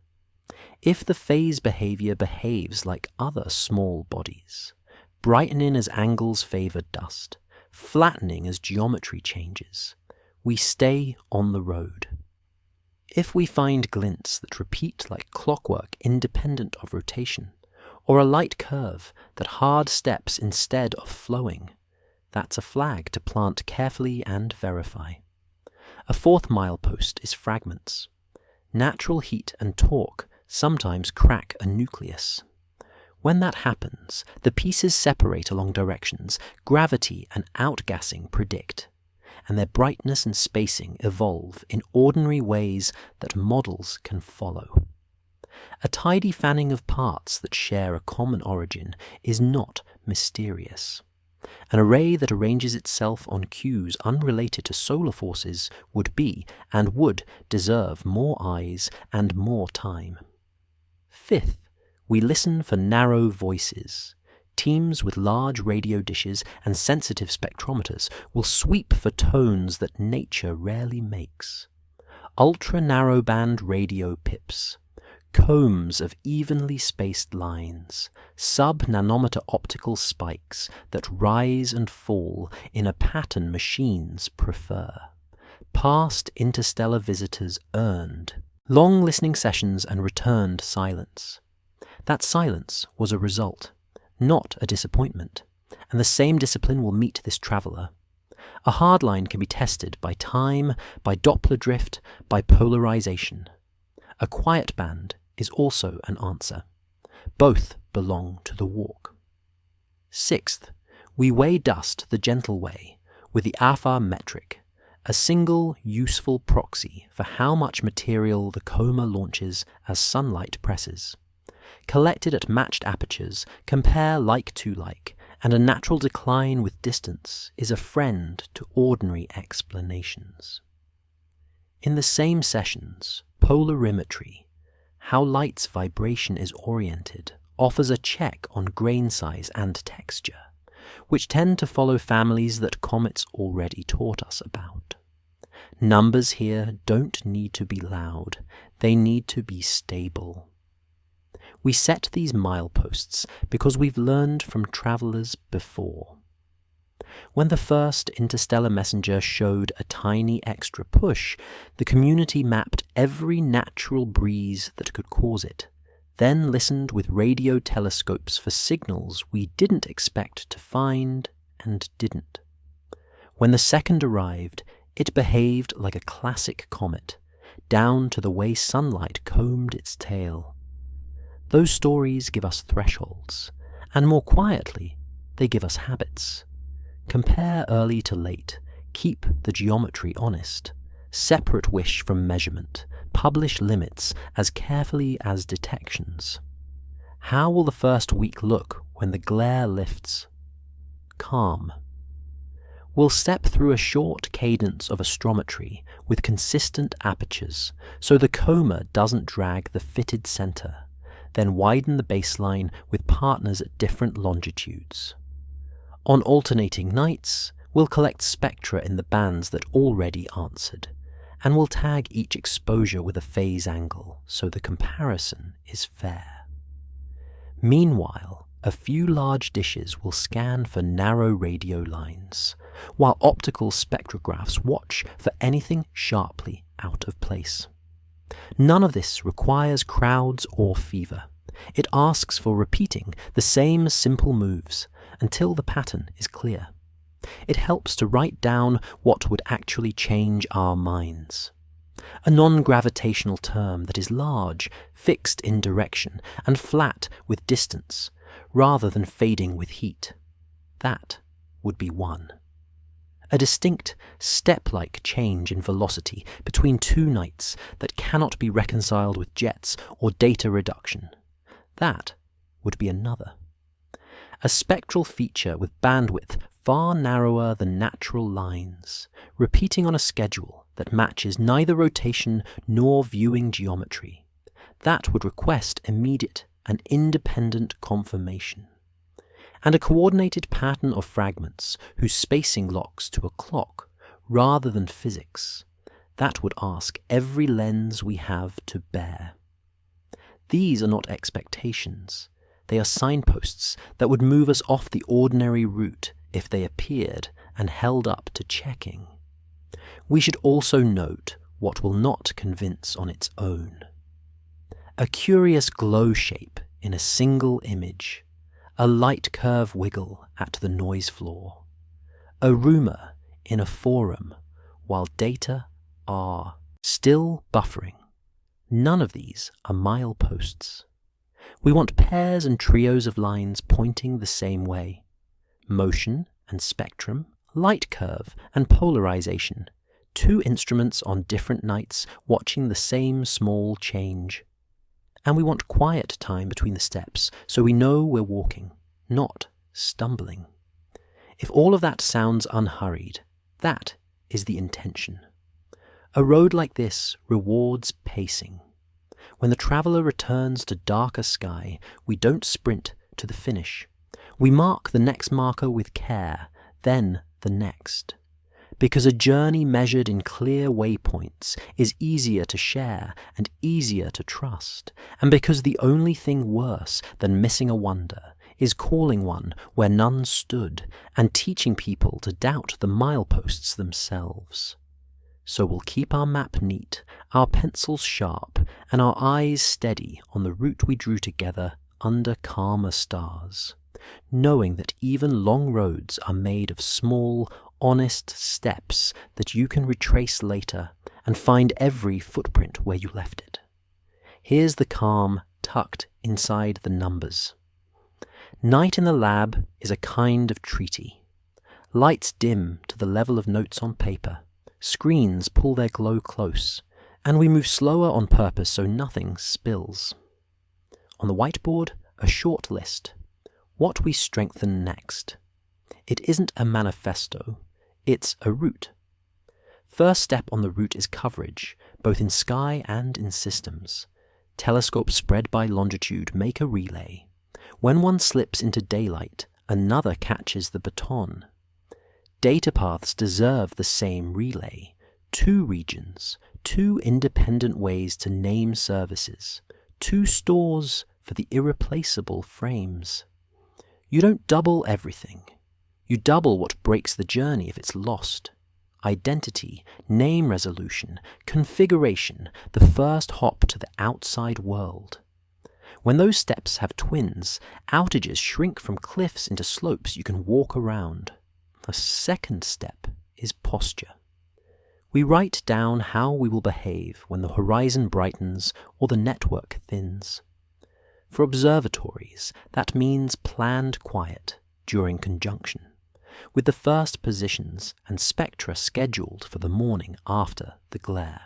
If the phase behavior behaves like other small bodies, brightening as angles favor dust, flattening as geometry changes, we stay on the road. If we find glints that repeat like clockwork independent of rotation, or a light curve that hard steps instead of flowing, that's a flag to plant carefully and verify. A fourth milepost is fragments. Natural heat and torque sometimes crack a nucleus. When that happens, the pieces separate along directions gravity and outgassing predict, and their brightness and spacing evolve in ordinary ways that models can follow. A tidy fanning of parts that share a common origin is not mysterious. An array that arranges itself on cues unrelated to solar forces would be, and would, deserve more eyes and more time. Fifth, we listen for narrow voices. Teams with large radio dishes and sensitive spectrometers will sweep for tones that nature rarely makes. Ultra-narrowband radio pips, combs of evenly spaced lines, sub-nanometer optical spikes that rise and fall in a pattern machines prefer. Past interstellar visitors earned long listening sessions and returned silence. That silence was a result, not a disappointment, and the same discipline will meet this traveller. A hard line can be tested by time, by Doppler drift, by polarization. A quiet band is also an answer. Both belong to the walk. Sixth, we weigh dust the gentle way with the AFA metric, a single useful proxy for how much material the coma launches as sunlight presses. Collected at matched apertures, compare like to like, and a natural decline with distance is a friend to ordinary explanations. In the same sessions, polarimetry, how light's vibration is oriented, offers a check on grain size and texture, which tend to follow families that comets already taught us about. Numbers here don't need to be loud, they need to be stable. We set these mileposts because we've learned from travellers before. When the first interstellar messenger showed a tiny extra push, the community mapped every natural breeze that could cause it, then listened with radio telescopes for signals we didn't expect to find and didn't. When the second arrived, it behaved like a classic comet, down to the way sunlight combed its tail. Those stories give us thresholds, and more quietly, they give us habits. Compare early to late, keep the geometry honest, separate wish from measurement, publish limits as carefully as detections. How will the first week look when the glare lifts? Calm. We'll step through a short cadence of astrometry with consistent apertures so the coma doesn't drag the fitted center, then widen the baseline with partners at different longitudes. On alternating nights, we'll collect spectra in the bands that already answered, and we'll tag each exposure with a phase angle so the comparison is fair. Meanwhile, a few large dishes will scan for narrow radio lines, while optical spectrographs watch for anything sharply out of place. None of this requires crowds or fever. It asks for repeating the same simple moves until the pattern is clear. It helps to write down what would actually change our minds. A non-gravitational term that is large, fixed in direction, and flat with distance, rather than fading with heat. That would be 1. A distinct, step-like change in velocity between two nights that cannot be reconciled with jets or data reduction. That would be another. A spectral feature with bandwidth far narrower than natural lines, repeating on a schedule that matches neither rotation nor viewing geometry. That would request immediate and independent confirmation. And a coordinated pattern of fragments whose spacing locks to a clock rather than physics. That would ask every lens we have to bear. These are not expectations. They are signposts that would move us off the ordinary route if they appeared and held up to checking. We should also note what will not convince on its own. A curious glow shape in a single image, a light curve wiggle at the noise floor, a rumor in a forum while data are still buffering. None of these are mileposts. We want pairs and trios of lines pointing the same way. Motion and spectrum, light curve and polarization. 2 instruments on different nights watching the same small change. And we want quiet time between the steps so we know we're walking, not stumbling. If all of that sounds unhurried, that is the intention. A road like this rewards pacing. When the traveller returns to darker sky, we don't sprint to the finish. We mark the next marker with care, then the next. Because a journey measured in clear waypoints is easier to share and easier to trust, and because the only thing worse than missing a wonder is calling one where none stood and teaching people to doubt the mileposts themselves. So we'll keep our map neat, our pencils sharp, and our eyes steady on the route we drew together under calmer stars, knowing that even long roads are made of small, honest steps that you can retrace later and find every footprint where you left it. Here's the calm tucked inside the numbers. Night in the lab is a kind of treaty. Lights dim to the level of notes on paper. Screens pull their glow close, and we move slower on purpose so nothing spills. On the whiteboard, a short list. What we strengthen next. It isn't a manifesto, it's a route. First step on the route is coverage, both in sky and in systems. Telescopes spread by longitude make a relay. When one slips into daylight, another catches the baton. Data paths deserve the same relay. 2 regions, 2 independent ways to name services, 2 stores for the irreplaceable frames. You don't double everything. You double what breaks the journey if it's lost. Identity, name resolution, configuration, the first hop to the outside world. When those steps have twins, outages shrink from cliffs into slopes you can walk around. A second step is posture. We write down how we will behave when the horizon brightens or the network thins. For observatories, that means planned quiet during conjunction, with the first positions and spectra scheduled for the morning after the glare.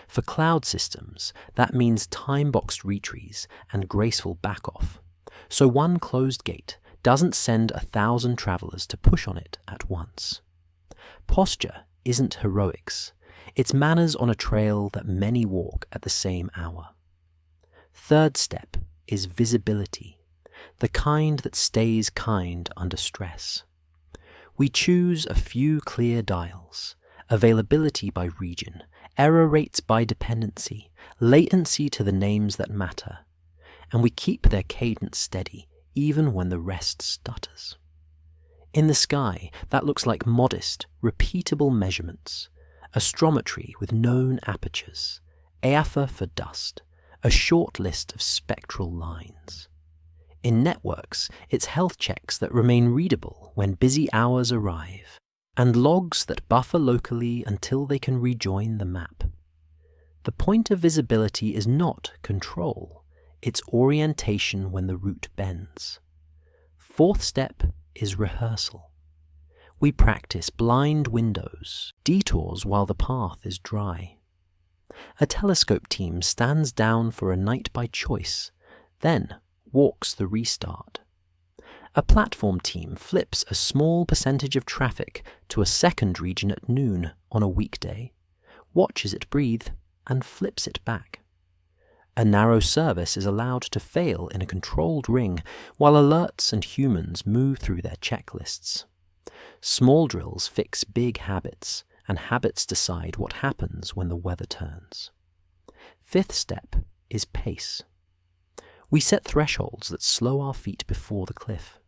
For cloud systems, that means time-boxed retrees and graceful back-off, so one closed gate doesn't send 1,000 travellers to push on it at once. Posture isn't heroics, it's manners on a trail that many walk at the same hour. Third step is visibility, the kind that stays kind under stress. We choose a few clear dials, availability by region, error rates by dependency, latency to the names that matter, and we keep their cadence steady even when the rest stutters. In the sky, that looks like modest, repeatable measurements, astrometry with known apertures, AFA for dust, a short list of spectral lines. In networks, it's health checks that remain readable when busy hours arrive, and logs that buffer locally until they can rejoin the map. The point of visibility is not control, it's orientation when the route bends. Fourth step is rehearsal. We practice blind windows, detours while the path is dry. A telescope team stands down for a night by choice, then walks the restart. A platform team flips a small percentage of traffic to a second region at noon on a weekday, watches it breathe, and flips it back. A narrow service is allowed to fail in a controlled ring while alerts and humans move through their checklists. Small drills fix big habits, and habits decide what happens when the weather turns. Fifth step is pace. We set thresholds that slow our feet before the cliff.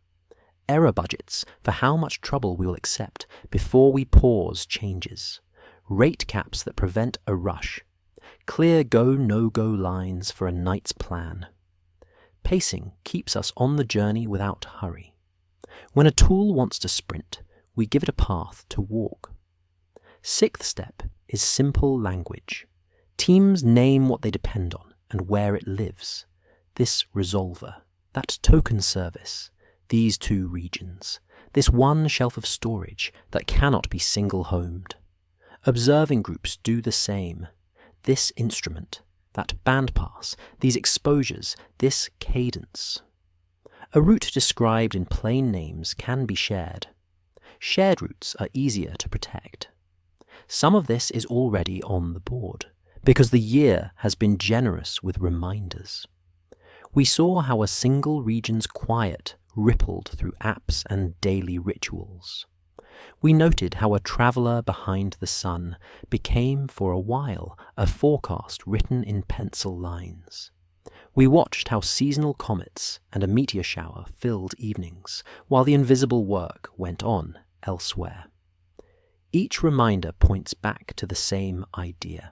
Error budgets for how much trouble we will accept before we pause changes. Rate caps that prevent a rush. Clear go-no-go lines for a night's plan. Pacing keeps us on the journey without hurry. When a tool wants to sprint, we give it a path to walk. Sixth step is simple language. Teams name what they depend on and where it lives. This resolver, that token service, these two regions, this one shelf of storage that cannot be single-homed. Observing groups do the same. This instrument, that bandpass, these exposures, this cadence. A route described in plain names can be shared. Shared routes are easier to protect. Some of this is already on the board, because the year has been generous with reminders. We saw how a single region's quiet rippled through apps and daily rituals. We noted how a traveller behind the sun became for a while a forecast written in pencil lines. We watched how seasonal comets and a meteor shower filled evenings, while the invisible work went on elsewhere. Each reminder points back to the same idea.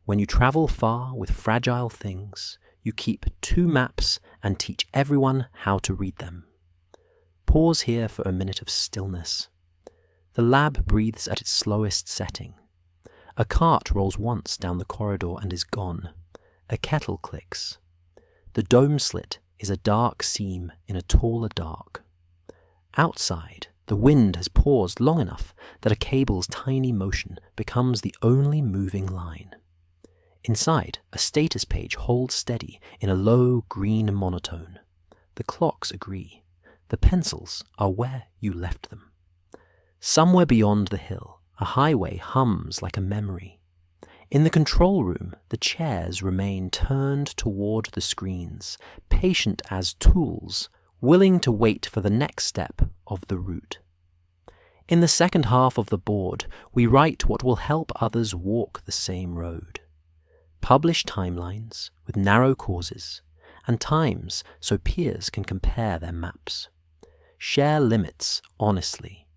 When you travel far with fragile things, you keep 2 maps and teach everyone how to read them. Pause here for a minute of stillness. The lab breathes at its slowest setting. A cart rolls once down the corridor and is gone. A kettle clicks. The dome slit is a dark seam in a taller dark. Outside, the wind has paused long enough that a cable's tiny motion becomes the only moving line. Inside, a status page holds steady in a low green monotone. The clocks agree. The pencils are where you left them. Somewhere beyond the hill, a highway hums like a memory. In the control room, the chairs remain turned toward the screens, patient as tools, willing to wait for the next step of the route. In the second half of the board, we write what will help others walk the same road. Publish timelines with narrow causes, and times so peers can compare their maps. Share limits honestly.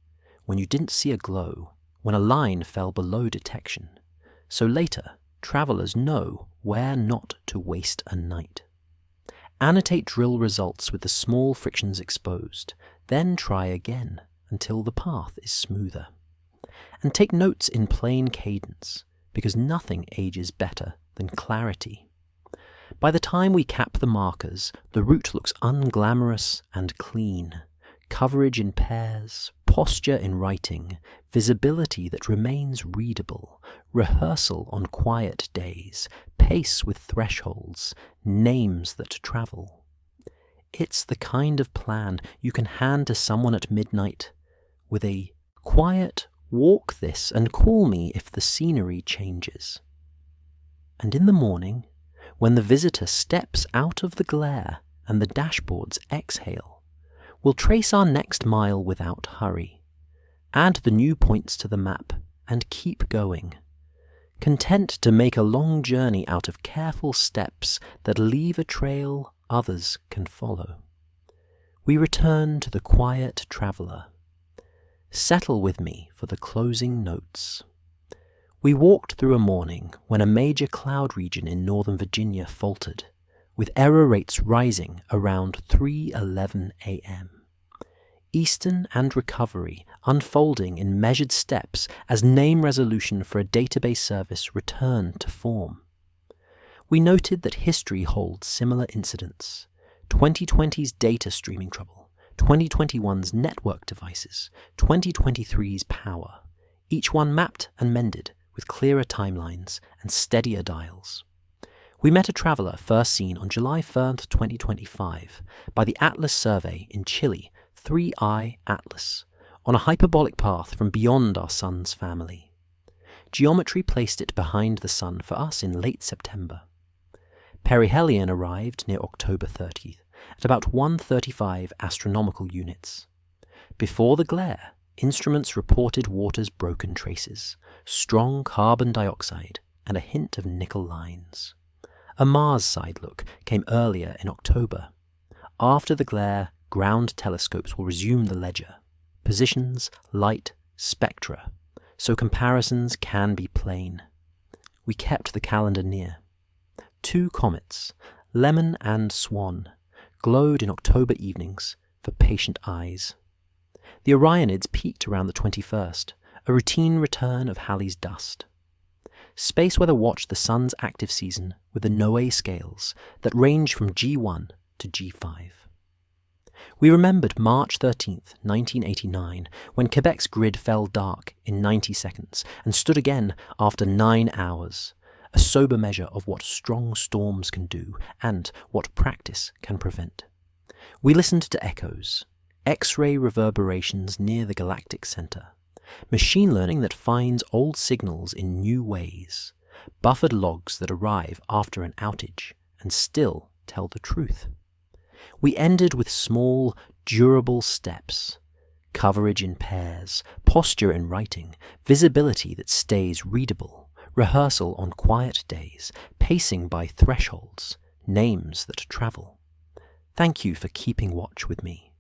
When you didn't see a glow, when a line fell below detection, so later travelers know where not to waste a night. Annotate drill results with the small frictions exposed, then try again until the path is smoother. And take notes in plain cadence, because nothing ages better than clarity. By the time we cap the markers, the route looks unglamorous and clean. Coverage in pairs, posture in writing, visibility that remains readable, rehearsal on quiet days, pace with thresholds, names that travel. It's the kind of plan you can hand to someone at midnight with a quiet, walk this and call me if the scenery changes. And in the morning, when the visitor steps out of the glare and the dashboards exhale, we'll trace our next mile without hurry, add the new points to the map, and keep going, content to make a long journey out of careful steps that leave a trail others can follow. We return to the quiet traveller. Settle with me for the closing notes. We walked through a morning when a major cloud region in Northern Virginia faltered, with error rates rising around 3:11 a.m. Eastern and recovery unfolding in measured steps as name resolution for a database service returned to form. We noted that history holds similar incidents: 2020's data streaming trouble, 2021's network devices, 2023's power, each one mapped and mended with clearer timelines and steadier dials. We met a traveller first seen on July 1st, 2025 by the Atlas survey in Chile, 3I Atlas, on a hyperbolic path from beyond our sun's family. Geometry placed it behind the sun for us in late September. Perihelion arrived near October 30th at about 135 astronomical units. Before the glare, instruments reported water's broken traces, strong carbon dioxide, and a hint of nickel lines. A Mars side look came earlier in October. After the glare, ground telescopes will resume the ledger: positions, light, spectra, so comparisons can be plain. We kept the calendar near. 2 comets, Lemon and Swan, glowed in October evenings for patient eyes. The Orionids peaked around the 21st, a routine return of Halley's dust. Space weather watched the sun's active season with the Noé scales that range from G1 to G5. We remembered March 13th, 1989, when Quebec's grid fell dark in 90 seconds and stood again after 9 hours, a sober measure of what strong storms can do and what practice can prevent. We listened to echoes, X-ray reverberations near the galactic center, machine learning that finds old signals in new ways, buffered logs that arrive after an outage and still tell the truth. We ended with small, durable steps: coverage in pairs, posture in writing, visibility that stays readable, rehearsal on quiet days, pacing by thresholds, names that travel. Thank you for keeping watch with me.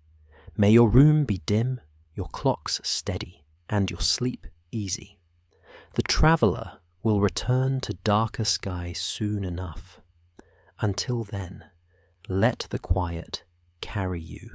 May your room be dim, your clocks steady, and your sleep easy. The traveller will return to darker sky soon enough. Until then, let the quiet carry you.